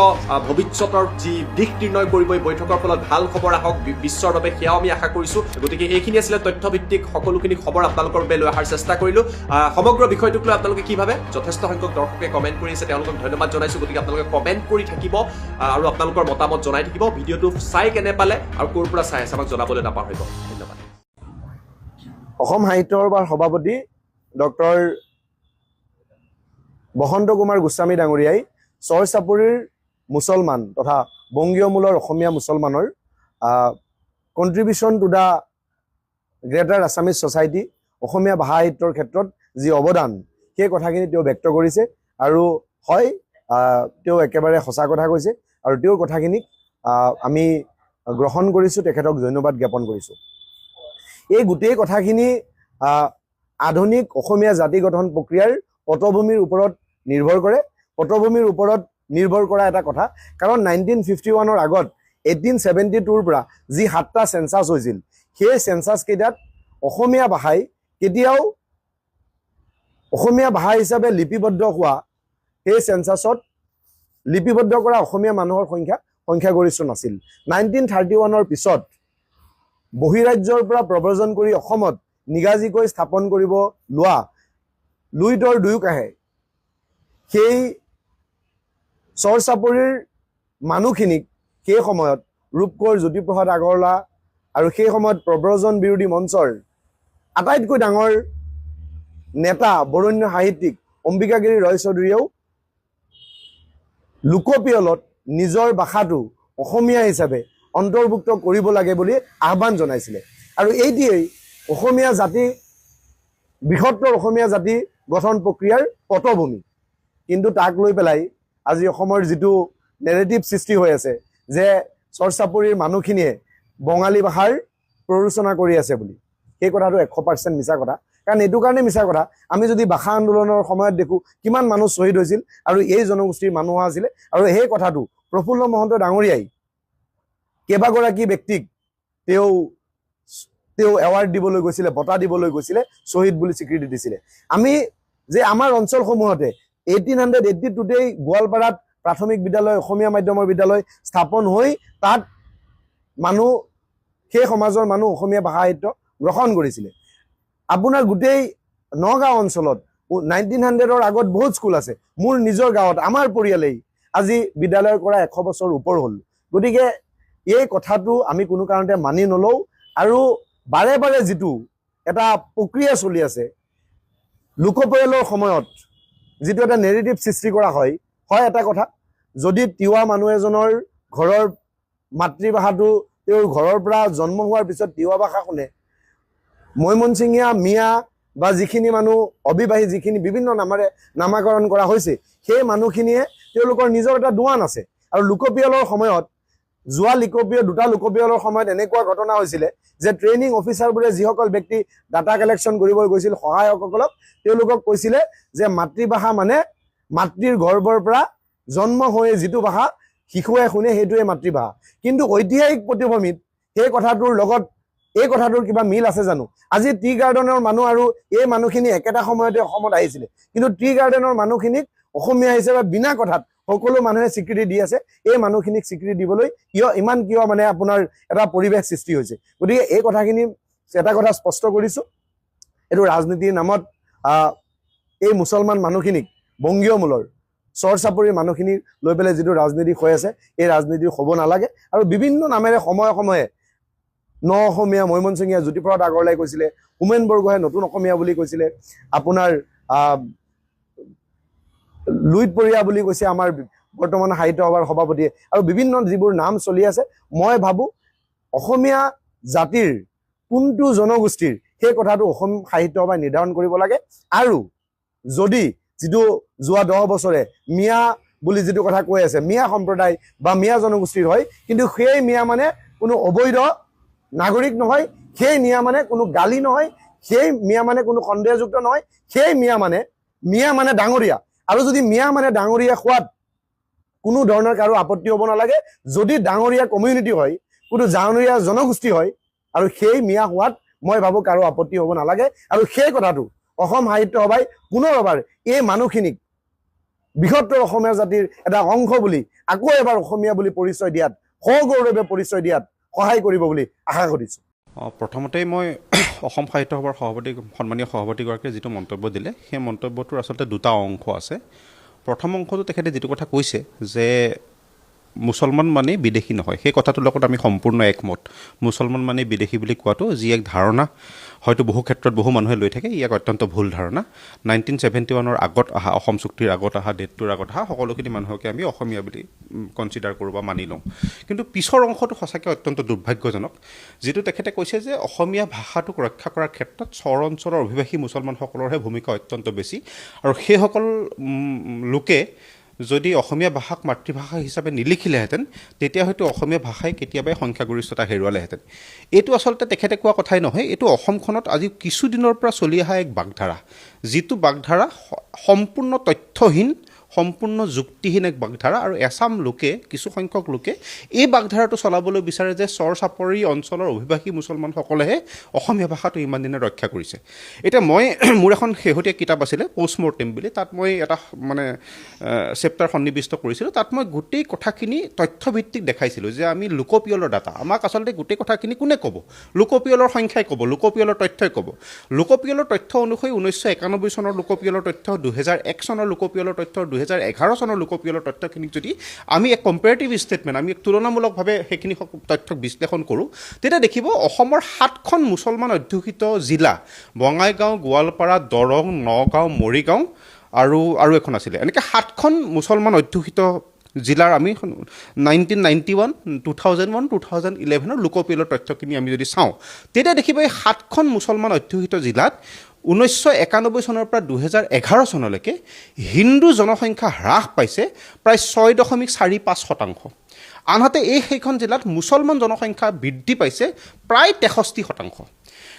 ভৱিষ্যতৰ যি দিশ নিৰ্ণয় কৰিব, এই বৈঠকৰ ফলত ভাল খবৰ আহক বিশ্বৰ বাবে, সেয়াও আমি আশা কৰিছো। গতিকে এইখিনি আছিলে তথ্যভিত্তিক সকলোখিনি খবৰ আপোনালোকৰ বাবে লৈ অহাৰ চেষ্টা কৰিলো। সমগ্ৰ বিষয়টোক লৈ আপোনালোকে কি ভাবে? যথেষ্ট সংখ্যক দৰ্শকে কমেণ্ট কৰি আছে, তেওঁলোকক ধন্যবাদ জনাইছো। গতিকে আপোনালোকে কমেণ্ট কৰি থাকিব আৰু আপোনালোকৰ মতামত জনাই থাকিব। ভিডিঅ'টো চাই কেনে পালে আৰু ক'ৰ পৰা চাই আছে আমাক জনাবলৈ নাপাহৰিব। ধন্যবাদ। অসম সাহিত্য সভাৰ সভাপতি ডক্টৰ বসন্ত কুমাৰ গোস্বামী ডাঙৰীয়াই চৰ চাপৰিৰ মুছলমান তথা বংগীয় মূলৰ অসমীয়া মুছলমানৰ contribution to the greater Assamese society, Asomiya ভাষা সাহিত্যৰ ক্ষেত্ৰত যি অৱদান, সেই কথাখিনি তেওঁ ব্যক্ত কৰিছে। আৰু হয়, তেওঁ একেবাৰে সঁচা কথা কৈছে আৰু তেওঁৰ কথাখিনিক আমি গ্ৰহণ কৰিছোঁ, তেখেতক ধন্যবাদ জ্ঞাপন কৰিছোঁ। এই গোটেই কথাখিনি আধুনিক অসমীয়া জাতি গঠন প্ৰক্ৰিয়াৰ পটভূমিৰ ওপৰত নিৰ্ভৰ কৰে। পটভূমিৰ ওপৰত নিৰ্ভৰ কৰা এটা কথা, কাৰণ 1951 আগত 1872 পৰা যি 7টা চেঞ্চাছ হৈছিল, সেই চেঞ্চাছ কেইটাত অসমীয়া ভাষাই কেতিয়াও অসমীয়া ভাষা হিচাপে লিপিবদ্ধ হোৱা, সেই চেঞ্চাছত লিপিবদ্ধ কৰা অসমীয়া মানুহৰ সংখ্যাগৰিষ্ঠ নাছিল। 1931 পিছত বহিৰাজ্যৰ পৰা প্ৰব্ৰজন কৰি অসমত নিগাজীকৈ স্থাপন কৰিব লোৱা লুইতৰ দুয়োকাষে সেই চৰ চাপৰিৰ মানুহখিনিক সেই সময়ত ৰূপকোঁৱৰ জ্যোতিপ্ৰসাদ আগৰৱালা আৰু সেই সময়ত প্ৰব্ৰজন বিৰোধী মঞ্চৰ আটাইতকৈ ডাঙৰ নেতা বৰেণ্য সাহিত্যিক অম্বিকাগিৰি ৰয় চৌধুৰীয়েও লোকপিয়লত নিজৰ ভাষাটো অসমীয়া হিচাপে অন্তৰ্ভুক্ত কৰিব লাগে বুলি আহ্বান জনাইছিলে। আৰু এইটোৱেই অসমীয়া জাতি, বৃহত্তৰ অসমীয়া জাতি গঠন প্ৰক্ৰিয়াৰ পটভূমি। কিন্তু তাক লৈ পেলাই আজি অসমৰ যিটো নেৰেটিভ সৃষ্টি হৈ আছে যে চৰ চাপৰিৰ মানুহখিনিয়ে বঙালী ভাষাৰ প্ৰৰোচনা কৰি আছে বুলি, সেই কথাটো 100% মিছা কথা। কাৰণ এইটো কাৰণে মিছা কথা, আমি যদি ভাষা আন্দোলনৰ সময়ত দেখোঁ কিমান মানুহ শ্বহীদ হৈছিল আৰু এই জনগোষ্ঠীৰ মানুহ আছিলে। আৰু সেই কথাটো প্ৰফুল্ল মহন্ত ডাঙৰীয়াই কেইবাগৰাকী ব্যক্তিক তেওঁ এৱাৰ্ড দিবলৈ গৈছিলে, বঁটা দিবলৈ গৈছিলে, শ্বহীদ বুলি স্বীকৃতি দিছিলে। আমি যে আমাৰ অঞ্চলসমূহতে 1882তেই গোৱালপাৰাত প্ৰাথমিক বিদ্যালয়, অসমীয়া মাধ্যমৰ বিদ্যালয় স্থাপন হৈ তাত মানুহ, সেই সমাজৰ মানুহ অসমীয়া ভাষা সাহিত্য গ্ৰহণ কৰিছিলে। আপোনাৰ গোটেই নগাঁও অঞ্চলত 1900ৰ আগত বহুত স্কুল আছে। মোৰ নিজৰ গাঁৱত আমাৰ পৰিয়ালেই আজি বিদ্যালয় কৰা 100 বছৰ ওপৰ হ'ল। গতিকে এই কথাটো আমি কোনো কাৰণতে মানি নলওঁ। আৰু বাৰে বাৰে যিটো এটা প্ৰক্ৰিয়া চলি আছে, লোকপিয়লৰ সময়ত যিটো এটা নেৰেটিভ সৃষ্টি কৰা হয় এটা কথা, যদি তিৱা মানুহ এজনৰ ঘৰৰ মাতৃভাষাটো তেওঁৰ ঘৰৰ পৰা জন্ম হোৱাৰ পিছত তিৱা ভাষা শুনে, মৈমনছিঙীয়া মিয়া বা যিখিনি মানুহ অবিবাহী, যিখিনি বিভিন্ন নামেৰে নামাকৰণ কৰা হৈছে, সেই মানুহখিনিয়ে তেওঁলোকৰ নিজৰ এটা দোৱান আছে। আৰু লোকপিয়লৰ সময়ত দুটা লোকপিয়লৰ সময়ত এনেকুৱা ঘটনা হৈছিলে যে ট্ৰেইনিং অফিচাৰবোৰে যিসকল ব্যক্তি ডাটা কালেকশ্যন কৰিবলৈ গৈছিল, সহায়কসকলক, তেওঁলোকক কৈছিলে যে মাতৃভাষা মানে মাতৃৰ গৰ্ভৰ পৰা জন্ম হৈ যিটো ভাষা শিশুৱে শুনে সেইটোৱে মাতৃভাষা। কিন্তু ঐতিহাসিক পটভূমিত সেই কথাটোৰ লগত এই কথাটোৰ কিবা মিল আছে জানো? আজি টি গাৰ্ডেনৰ মানুহ আৰু এই মানুহখিনি একেটা সময়তে অসমত আহিছিলে, কিন্তু টি গাৰ্ডেনৰ মানুহখিনিক অসমীয়া হিচাপে বিনা কথাত সকলো মানুহে স্বীকৃতি দি আছে। এই মানুহখিনিক স্বীকৃতি দিবলৈ কিয় মানে আপোনাৰ এটা পৰিৱেশ সৃষ্টি হৈছে। গতিকে এই কথাখিনি এটা কথা স্পষ্ট কৰিছোঁ, এইটো ৰাজনীতিৰ নামত এই মুছলমান মানুহখিনিক, বংগীয় মূলৰ চৰ চাপৰিৰ মানুহখিনিক লৈ পেলাই যিটো ৰাজনীতি হৈ আছে, এই ৰাজনীতি হ'ব নালাগে। আৰু বিভিন্ন নামেৰে সময়ে সময়ে অসমীয়া, মৈমনছিঙীয়া জ্যোতিপ্ৰসাদ আগৰৱালাই কৈছিলে, হোমেন বৰগোহাঁই নতুন অসমীয়া বুলি কৈছিলে, আপোনাৰ লুইত পৰিয়া বুলি কৈছে আমাৰ বৰ্তমান সাহিত্য সভাৰ সভাপতিয়ে, আৰু বিভিন্ন যিবোৰ নাম চলি আছে। মই ভাবোঁ অসমীয়া জাতিৰ কোনটো জনগোষ্ঠীৰ সেই কথাটো অসম সাহিত্য সভাই নিৰ্ধাৰণ কৰিব লাগে। আৰু যদি যিটো যোৱা 10 বছৰে মিয়া বুলি যিটো কথা কৈ আছে, মিয়া সম্প্ৰদায় বা মিয়া জনগোষ্ঠীৰ হয়, কিন্তু সেই মিয়া মানে কোনো অবৈধ নাগৰিক নহয়, সেই মিয়া মানে কোনো গালি নহয়, সেই মিয়া মানে কোনো সন্দেহযুক্ত নহয়, সেই মিয়া মানে ডাঙৰীয়া। আৰু যদি মিয়া মানে ডাঙৰীয়া হোৱাত কোনো ধৰণৰ কাৰো আপত্তি হ'ব নালাগে। যদি ডাঙৰীয়া কমিউনিটি হয়, কোনো ডাঙৰীয়া জনগোষ্ঠী হয়, আৰু সেই মিয়া হোৱাত মই ভাবোঁ কাৰো আপত্তি হ'ব নালাগে। আৰু সেই কথাটো অসম সাহিত্য সভাই পুনৰ এবাৰ এই মানুহখিনিক বৃহত্তৰ অসমীয়া জাতিৰ এটা অংশ বুলি আকৌ এবাৰ অসমীয়া বুলি পৰিচয় দিয়াত, সগৌৰৱে পৰিচয় দিয়াত সহায় কৰিব বুলি আশা কৰিছোঁ। প্ৰথমতেই মই অসম সাহিত্য সভাৰ সন্মানীয় সভাপতিগৰাকীয়ে যিটো মন্তব্য দিলে, সেই মন্তব্যটোৰ আচলতে দুটা অংশ আছে। প্ৰথম অংশটো তেখেতে যিটো কথা কৈছে যে মুছলমান মানেই বিদেশী নহয়, সেই কথাটোৰ লগত আমি সম্পূৰ্ণ একমত। মুছলমান মানেই বিদেশী বুলি কোৱাটো যি এক ধাৰণা হয়তো বহু ক্ষেত্ৰত বহু মানুহে লৈ থাকে, ইয়াক অত্যন্ত ভুল ধাৰণা। 1971 আগত অহা, অসম চুক্তিৰ আগত অহা, ডেটটোৰ আগত অহা সকলোখিনি মানুহকে আমি অসমীয়া বুলি কনচিডাৰ কৰোঁ বা মানি লওঁ। কিন্তু পিছৰ অংশটো সঁচাকৈ অত্যন্ত দুৰ্ভাগ্যজনক, যিটো তেখেতে কৈছে যে অসমীয়া ভাষাটোক ৰক্ষা কৰাৰ ক্ষেত্ৰত চৰ অঞ্চলৰ অভিবাসী মুছলমানসকলৰহে ভূমিকা অত্যন্ত বেছি, আৰু সেইসকল লোকে যদি অসমীয়া ভাষাক মাতৃভাষা হিচাপে নিলিখিলেহেঁতেন, তেতিয়া হয়তো অসমীয়া ভাষাই কেতিয়াবাই সংখ্যাগৰিষ্ঠতা হেৰুৱালেহেঁতেন। এইটো আচলতে তেখেতে কোৱা কথাই নহয়, এইটো অসমখনত আজি কিছুদিনৰ পৰা চলি অহা এক বাগধাৰা, যিটো বাগধাৰা সম্পূৰ্ণ তথ্যহীন, সম্পূৰ্ণ যুক্তিহীন এক বাগধাৰা। আৰু এচাম লোকে, কিছুসংখ্যক লোকে এই বাগধাৰাটো চলাবলৈ বিচাৰে যে চৰ চাপৰি অঞ্চলৰ অভিবাসী মুছলমানসকলেহে অসমীয়া ভাষাটো ইমান দিনে ৰক্ষা কৰিছে। এতিয়া মই মোৰ এখন শেহতীয়া কিতাপ আছিলে পষ্টমৰ্টেম বুলি, তাত মই এটা চেপ্টাৰ সন্নিৱিষ্ট কৰিছিলোঁ। তাত মই গোটেই কথাখিনি তথ্যভিত্তিক দেখাইছিলোঁ যে আমি লোকপিয়লৰ ডাটা, আমাক আচলতে গোটেই কথাখিনি কোনে ক'ব? লোকপিয়লৰ সংখ্যাই ক'ব, লোকপিয়লৰ তথ্যই ক'ব। লোকপিয়লৰ তথ্য অনুসৰি 1991 চনৰ লোকপিয়লৰ তথ্য, 2001 চনৰ লোকপিয়লৰ তথ্য, 2011 চনৰ লোকপিয়লৰ তথ্যখিনিক যদি আমি এক কম্পেৰেটিভ ষ্টেটমেণ্ট, আমি এক তুলনামূলকভাৱে সেইখিনি তথ্যক বিশ্লেষণ কৰোঁ, তেতিয়া দেখিব অসমৰ 7খন মুছলমান অধ্যুষিত জিলা, বঙাইগাঁও, গোৱালপাৰা, দৰং, নগাঁও, মৰিগাঁও আৰু এখন আছিলে, এনেকৈ 7খন মুছলমান অধ্যুষিত জিলাৰ আমি 1991, 2001, 2011 লোকপিয়লৰ তথ্যখিনি আমি যদি চাওঁ, তেতিয়া দেখিব এই 7খন মুছলমান অধ্যুষিত জিলাত 1991 চনৰ পৰা 2011 চনলৈকে হিন্দু জনসংখ্যা হ্ৰাস পাইছে প্ৰায় 6.45%। আনহাতে সেইখন জিলাত মুছলমান জনসংখ্যা বৃদ্ধি পাইছে প্ৰায় 63%।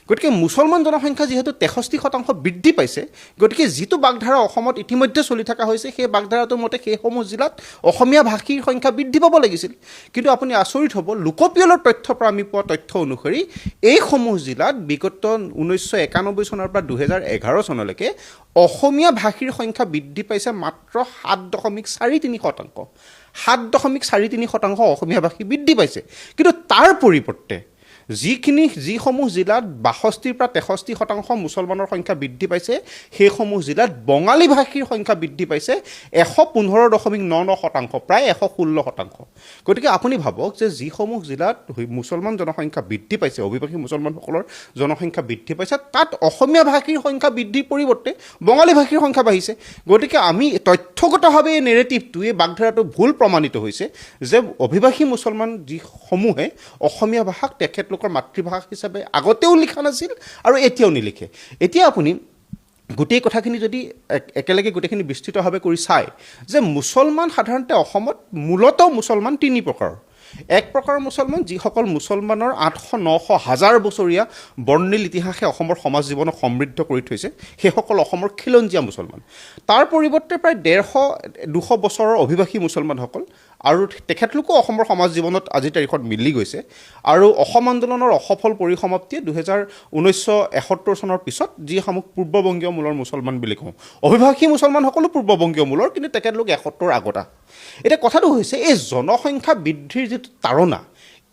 গতিকে মুছলমান জনসংখ্যা যিহেতু 63% বৃদ্ধি পাইছে, গতিকে যিটো বাগধাৰা অসমত ইতিমধ্যে চলি থকা হৈছে, সেই বাগধাৰাটোৰ মতে সেইসমূহ জিলাত অসমীয়া ভাষীৰ সংখ্যা বৃদ্ধি পাব লাগিছিল। কিন্তু আপুনি আচৰিত হ'ব, লোকপিয়লৰ তথ্যৰ পৰা আমি পোৱা তথ্য অনুসৰি এইসমূহ জিলাত বিগত 1991 চনৰ পৰা 2011 চনলৈকে অসমীয়া ভাষীৰ সংখ্যা বৃদ্ধি পাইছে মাত্ৰ 7.43%। 7.43% অসমীয়া ভাষী বৃদ্ধি পাইছে। কিন্তু তাৰ পৰিৱৰ্তে যিসমূহ জিলাত 62 পৰা 63% মুছলমানৰ সংখ্যা বৃদ্ধি পাইছে, সেইসমূহ জিলাত বঙালী ভাষীৰ সংখ্যা বৃদ্ধি পাইছে 115.99%, প্ৰায় 116%। গতিকে আপুনি ভাবক যে যিসমূহ জিলাত মুছলমান জনসংখ্যা বৃদ্ধি পাইছে, অভিবাসী মুছলমানসকলৰ জনসংখ্যা বৃদ্ধি পাইছে, তাত অসমীয়া ভাষীৰ সংখ্যা বৃদ্ধিৰ পৰিৱৰ্তে বঙালী ভাষীৰ সংখ্যা বাঢ়িছে। গতিকে আমি তথ্যগতভাৱে এই নেৰেটিভটো, এই বাগধাৰাটো ভুল প্ৰমাণিত হৈছে যে অভিবাসী মুছলমান যিসমূহে অসমীয়া ভাষাক তেখেতলোকৰ মাতৃভাষা হিচাপে আগতেও লিখা নাছিল আৰু এতিয়াও নিলিখে। এতিয়া আপুনি গোটেই কথাখিনি যদি একেলগে গোটেইখিনি বিস্তৃতভাৱে কৰি চায় যে মুছলমান সাধাৰণতে অসমত মূলতঃ মুছলমান 3 প্ৰকাৰৰ। এক প্ৰকাৰৰ মুছলমান যিসকল মুছলমানৰ 800, 900, 1000 বছৰীয়া বৰ্ণিল ইতিহাসে অসমৰ সমাজ জীৱনক সমৃদ্ধ কৰি থৈছে, সেইসকল অসমৰ খিলঞ্জীয়া মুছলমান। তাৰ পৰিৱৰ্তে প্ৰায় 150-200 বছৰৰ অভিবাসী মুছলমানসকল, আৰু তেখেতলোকো অসমৰ সমাজ জীৱনত আজিৰ তাৰিখত মিলি গৈছে। আৰু অসম আন্দোলনৰ অসফল পৰিসমাপ্তিয়ে 1971 চনৰ পিছত যিসমূহ পূৰ্ববংগীয় মূলৰ মুছলমান বুলি কওঁ, অভিবাসী মুছলমানসকলো পূৰ্ববংগীয় মূলৰ, কিন্তু তেখেতলোক 71 আগত। এতিয়া কথাটো হৈছে এই জনসংখ্যা বৃদ্ধিৰ যিটো তাৰণা,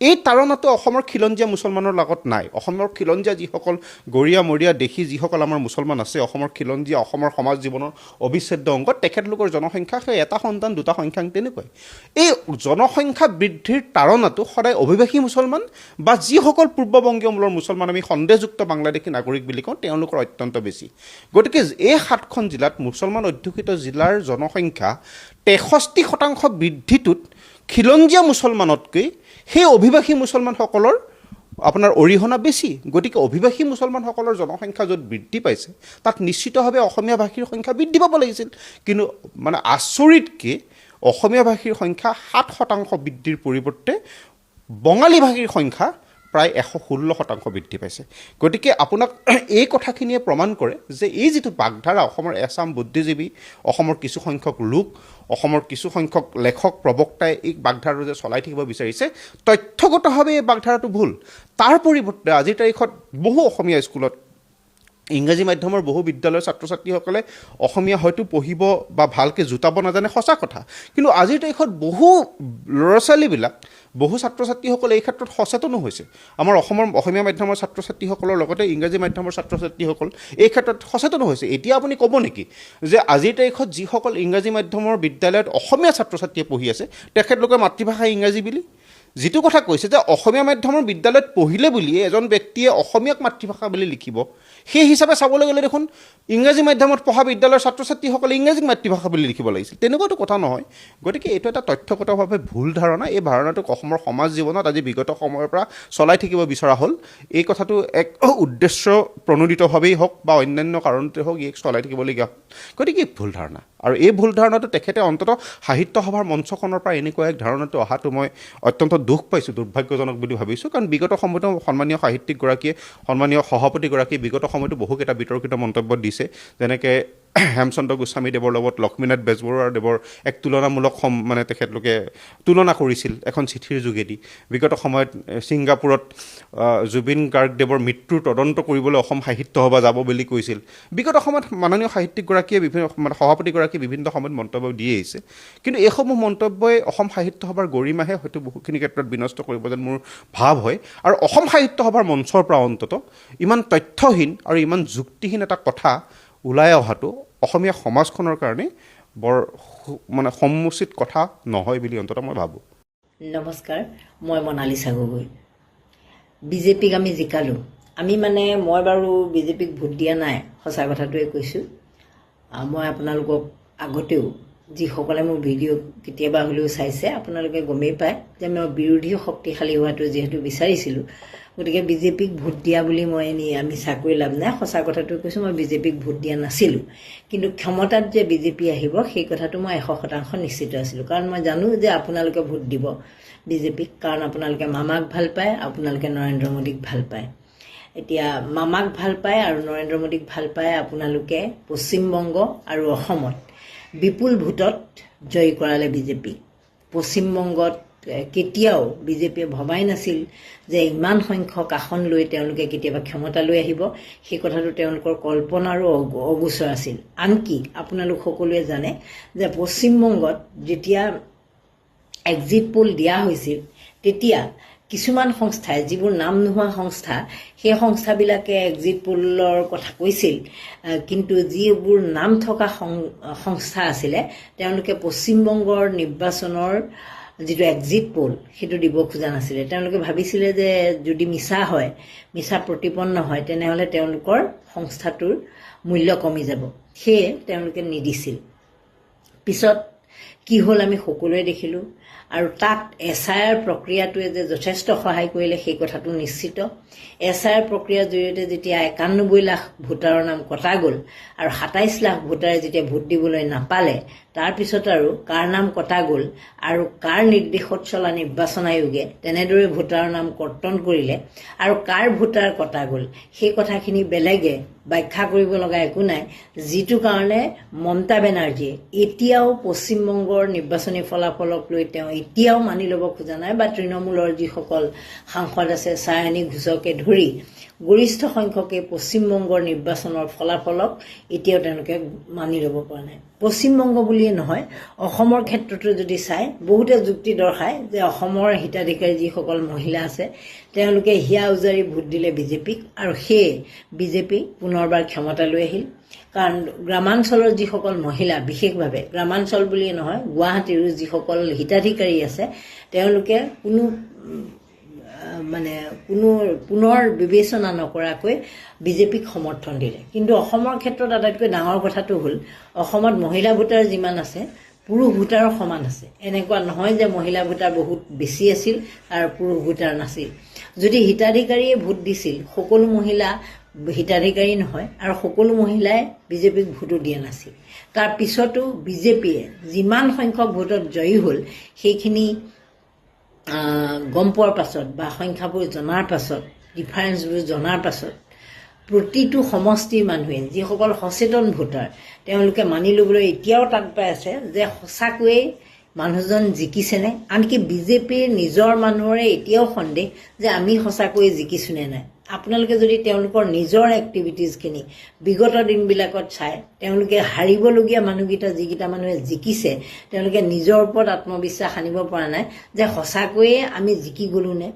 এই তাৰণাটো অসমৰ খিলঞ্জীয়া মুছলমানৰ লগত নাই। অসমৰ খিলঞ্জীয়া যিসকল গৰীয়া মৰীয়া দেশী যিসকল আমাৰ মুছলমান আছে, অসমৰ খিলঞ্জীয়া, অসমৰ সমাজ জীৱনৰ অবিচ্ছেদ্য অংগ, তেখেতলোকৰ জনসংখ্যা সেই এটা সন্তান দুটা সংখ্যাং তেনেকুৱাই। এই জনসংখ্যা বৃদ্ধিৰ তাৰণাটো সদায় অভিবাসী মুছলমান বা যিসকল পূৰ্ববংগীয় মূলৰ মুছলমান আমি সন্দেহযুক্ত বাংলাদেশী নাগৰিক বুলি কওঁ, তেওঁলোকৰ অত্যন্ত বেছি। গতিকে এই 7খন জিলাত মুছলমান অধ্যুষিত জিলাৰ জনসংখ্যা 63% বৃদ্ধিটোত খিলঞ্জীয়া মুছলমানতকৈ সেই অভিবাসী মুছলমানসকলৰ আপোনাৰ অৰিহণা বেছি। গতিকে অভিবাসী মুছলমানসকলৰ জনসংখ্যা য'ত বৃদ্ধি পাইছে তাত নিশ্চিতভাৱে অসমীয়া ভাষীৰ সংখ্যা বৃদ্ধি পাব লাগিছিল। কিন্তু মানে আচৰিতকৈ অসমীয়া ভাষীৰ সংখ্যা 7% বৃদ্ধিৰ পৰিৱৰ্তে বঙালী ভাষীৰ সংখ্যা প্ৰায় 116% বৃদ্ধি পাইছে। গতিকে আপোনাক এই কথাখিনিয়ে প্ৰমাণ কৰে যে এই যিটো বাগধাৰা অসমৰ এছাম বুদ্ধিজীৱী, অসমৰ কিছু সংখ্যক লোক, অসমৰ কিছু সংখ্যক লেখক প্ৰবক্তাই এই বাগধাৰাটো যে চলাই থাকিব বিচাৰিছে, তথ্যগতভাৱে এই বাগধাৰাটো ভুল। তাৰ পৰিৱৰ্তে আজিৰ তাৰিখত বহু অসমীয়া স্কুলত ইংৰাজী মাধ্যমৰ বহু বিদ্যালয়ৰ ছাত্ৰ ছাত্ৰীসকলে অসমীয়া হয়তো পঢ়িব বা ভালকৈ জোতাব নাজানে, সঁচা কথা। কিন্তু আজিৰ তাৰিখত বহু ল'ৰা ছোৱালীবিলাক, বহু ছাত্ৰ ছাত্ৰীসকলে এই ক্ষেত্ৰত সচেতনো হৈছে। আমাৰ অসমৰ অসমীয়া মাধ্যমৰ ছাত্ৰ ছাত্ৰীসকলৰ লগতে ইংৰাজী মাধ্যমৰ ছাত্ৰ ছাত্ৰীসকল এই ক্ষেত্ৰত সচেতনো হৈছে। এতিয়া আপুনি ক'ব নেকি যে আজিৰ তাৰিখত যিসকল ইংৰাজী মাধ্যমৰ বিদ্যালয়ত অসমীয়া ছাত্ৰ ছাত্ৰীয়ে পঢ়ি আছে তেখেতলোকৰ মাতৃভাষা ইংৰাজী বুলি? যিটো কথা কৈছে যে অসমীয়া মাধ্যমৰ বিদ্যালয়ত পঢ়িলে বুলিয়ে এজন ব্যক্তিয়ে অসমীয়াক মাতৃভাষা বুলি লিখিব, সেই হিচাপে চাবলৈ গ'লে দেখোন ইংৰাজী মাধ্যমত পঢ়া বিদ্যালয়ৰ ছাত্ৰ ছাত্ৰীসকলে ইংৰাজীক মাতৃভাষা বুলি লিখিব লাগিছিল। তেনেকুৱাতো কথা নহয়। গতিকে এইটো এটা তথ্যগতভাৱে ভুল ধাৰণা। এই ধাৰণাটোক অসমৰ সমাজ জীৱনত আজি বিগত সময়ৰ পৰা চলাই থাকিব বিচৰা হ'ল। এই কথাটো এক উদ্দেশ্য প্ৰণোদিতভাৱেই হওক বা অন্যান্য কাৰণতে হওক ইয়াক চলাই থাকিবলগীয়া হ'ল। গতিকে ভুল ধাৰণা, আৰু এই ভুল ধাৰণাটো তেখেতে অন্ততঃ সাহিত্য সভাৰ মঞ্চখনৰ পৰা এনেকুৱা এক ধাৰণাটো অহাটো মই অত্যন্ত দুখ পাইছোঁ, দুৰ্ভাগ্যজনক বুলি ভাবিছোঁ। কাৰণ বিগত সময়তো সন্মানীয় সাহিত্যিকগৰাকীয়ে, সন্মানীয় সভাপতিগৰাকীয়ে বিগত সময়তো বহুকেইটা বিতৰ্কিত মন্তব্য দিছে, যেনেকৈ হেমচন্দ্ৰ গোস্বামীদেৱৰ লগত লক্ষ্মীনাথ বেজবৰুৱাদেৱৰ এক তুলনামূলক মানে তেখেতলোকে তুলনা কৰিছিল এখন চিঠিৰ যোগেদি। বিগত সময়ত ছিংগাপুৰত জুবিন গাৰ্গদেৱৰ মৃত্যুৰ তদন্ত কৰিবলৈ অসম সাহিত্য সভা যাব বুলি কৈছিল। বিগত সময়ত মাননীয় সাহিত্যিকগৰাকীয়ে মানে সভাপতিগৰাকীয়ে বিভিন্ন সময়ত মন্তব্য দি আহিছে। কিন্তু এইসমূহ মন্তব্যই অসম সাহিত্য সভাৰ গৰিমাহে হয়তো বহুখিনি ক্ষেত্ৰত বিনষ্ট কৰিব যেন মোৰ ভাৱ হয়। আৰু অসম সাহিত্য সভাৰ মঞ্চৰ পৰা অন্ততঃ ইমান তথ্যহীন আৰু ইমান যুক্তিহীন এটা কথা ওলাই অহাটো অসমীয়া সমাজখনৰ কাৰণে বৰ মানে সমুচিত কথা নহয় বুলি অন্ততঃ মই ভাবোঁ। নমস্কাৰ, মই মনালিছা গগৈ। বিজেপিক আমি জিকালোঁ। মই বাৰু বিজেপিক ভোট দিয়া নাই, সঁচা কথাটোৱে কৈছোঁ। মই আপোনালোকক আগতেও, যিসকলে মোৰ ভিডিঅ' কেতিয়াবা হ'লেও চাইছে, আপোনালোকে গমেই পায় যে মই বিৰোধী শক্তিশালী হোৱাটো যিহেতু বিচাৰিছিলোঁ, গতিকে বিজেপিক ভোট দিয়া বুলি মই আমি চাকৰি লাভ নাই, সঁচা কথাটো কৈছোঁ। মই বিজেপিক ভোট দিয়া নাছিলোঁ, কিন্তু ক্ষমতাত যে বিজেপি আহিব সেই কথাটো মই 100% নিশ্চিত আছিলোঁ। কাৰণ মই জানো যে আপোনালোকে ভোট দিব বিজেপিক, কাৰণ আপোনালোকে মামাক ভাল পায়, আপোনালোকে নৰেন্দ্ৰ মোদীক ভাল পায়। এতিয়া মামাক ভাল পায় আৰু নৰেন্দ্ৰ মোদীক ভাল পায় আপোনালোকে পশ্চিমবংগ আৰু অসমত বিপুল ভোটত জয়ী কৰালে বিজেপিক। পশ্চিমবংগত কেতিয়াও বিজেপিয়ে ভবাই নাছিল যে ইমান সংখ্যক আসন লৈ তেওঁলোকে কেতিয়াবা ক্ষমতালৈ আহিব। সেই কথাটো তেওঁলোকৰ কল্পনাৰো অগোচৰ আছিল। আনকি আপোনালোক সকলোৱে জানে যে পশ্চিমবংগত যেতিয়া এক্সিট পোল দিয়া হৈছিল, তেতিয়া কিছুমান সংস্থাই, যিবোৰ নাম নোহোৱা সংস্থা, সেই সংস্থাবিলাকে এক্সিট পোলৰ কথা কৈছিল, কিন্তু যিবোৰ নাম থকা সংস্থা আছিলে তেওঁলোকে পশ্চিমবংগৰ নিৰ্বাচনৰ যিটো এক্সিট পোল সেইটো দিব খোজা নাছিলে। তেওঁলোকে ভাবিছিলে যে যদি মিছা হয়, মিছা প্ৰতিপন্ন হয়, তেনেহ'লে তেওঁলোকৰ সংস্থাটোৰ মূল্য কমি যাব, সেয়ে তেওঁলোকে নিদিছিল। পিছত কি হ'ল আমি সকলোৱে দেখিলোঁ। আৰু তাত SIR প্ৰক্ৰিয়াটোৱে যে যথেষ্ট সহায় কৰিলে সেই কথাটো নিশ্চিত। SIR প্ৰক্ৰিয়াৰ জৰিয়তে যেতিয়া 91 লাখ ভোটাৰৰ নাম কটা গ'ল আৰু 27 লাখ ভোটাৰে যেতিয়া ভোট দিবলৈ নাপালে, তাৰপিছত আৰু কাৰ নাম কটা গ'ল আৰু কাৰ নিৰ্দেশত চলা নিৰ্বাচন আয়োগে তেনেদৰে ভোটাৰৰ নাম কৰ্তন কৰিলে আৰু কাৰ ভোটাৰ কটা গ'ল, সেই কথাখিনি বেলেগে ব্যাখ্যা কৰিব লগা একো নাই। যিটো কাৰণে মমতা বেনাৰ্জীয়ে এতিয়াও পশ্চিমবংগৰ নিৰ্বাচনী ফলাফলক লৈ তেওঁ এতিয়াও মানি ল'ব খোজা নাই, বা তৃণমূলৰ যিসকল সাংসদ আছে, ছায়নী ঘোষকে ধৰি গৰিষ্ঠ সংখ্যকে পশ্চিমবংগৰ নিৰ্বাচনৰ ফলাফলক এতিয়াও তেওঁলোকে মানি ল'ব পৰা নাই। পশ্চিমবংগ বুলিয়ে নহয়, অসমৰ ক্ষেত্ৰতো যদি চায়, বহুতে যুক্তি দৰ্শায় যে অসমৰ হিতাধিকাৰী যিসকল মহিলা আছে তেওঁলোকে হিয়া উজাৰি ভোট দিলে বিজেপিক, আৰু সেয়ে বিজেপি পুনৰবাৰ ক্ষমতালৈ আহিল। কাৰণ গ্ৰামাঞ্চলৰ যিসকল মহিলা, বিশেষভাৱে গ্ৰামাঞ্চল বুলিয়ে নহয়, গুৱাহাটীৰো যিসকল হিতাধিকাৰী আছে, তেওঁলোকে কোনো পুনৰ বিবেচনা নকৰাকৈ বিজেপিক সমৰ্থন দিলে। কিন্তু অসমৰ ক্ষেত্ৰত আটাইতকৈ ডাঙৰ কথাটো হ'ল, অসমত মহিলা ভোটাৰ যিমান আছে পুৰুষ ভোটাৰৰ সমান আছে। এনেকুৱা নহয় যে মহিলা ভোটাৰ বহুত বেছি আছিল আৰু পুৰুষ ভোটাৰ নাছিল। যদি হিতাধিকাৰীয়ে ভোট দিছিল, সকলো মহিলা হিতাধিকাৰী নহয় আৰু সকলো মহিলাই বিজেপিক ভোটো দিয়া নাছিল। তাৰ পিছতো বিজেপিয়ে যিমান সংখ্যক ভোটত জয়ী হ'ল সেইখিনি গম পোৱাৰ পাছত বা সংখ্যাবোৰ জনাৰ পাছত, ডিফাৰেঞ্চবোৰ জনাৰ পাছত প্ৰতিটো সমষ্টিৰ মানুহে, যিসকল সচেতন ভোটাৰ, তেওঁলোকে মানি ল'বলৈ এতিয়াও টান পাই আছে যে সঁচাকৈয়ে মানুহজন জিকিছেনে। আনকি বিজেপিৰ নিজৰ মানুহৰে এতিয়াও সন্দেহ যে আমি সঁচাকৈয়ে জিকিছোনে নাই। আপোনালোকে যদি তেওঁলোকৰ নিজৰ এক্টিভিটিজখিনি বিগত দিনবিলাকত চাই, তেওঁলোকে হাৰিবলগীয়া মানুহকেইটা যিকেইটা মানুহে জিকিছে, তেওঁলোকে নিজৰ ওপৰত আত্মবিশ্বাস আনিব পৰা নাই যে সঁচাকৈয়ে আমি জিকি গ'লোনে।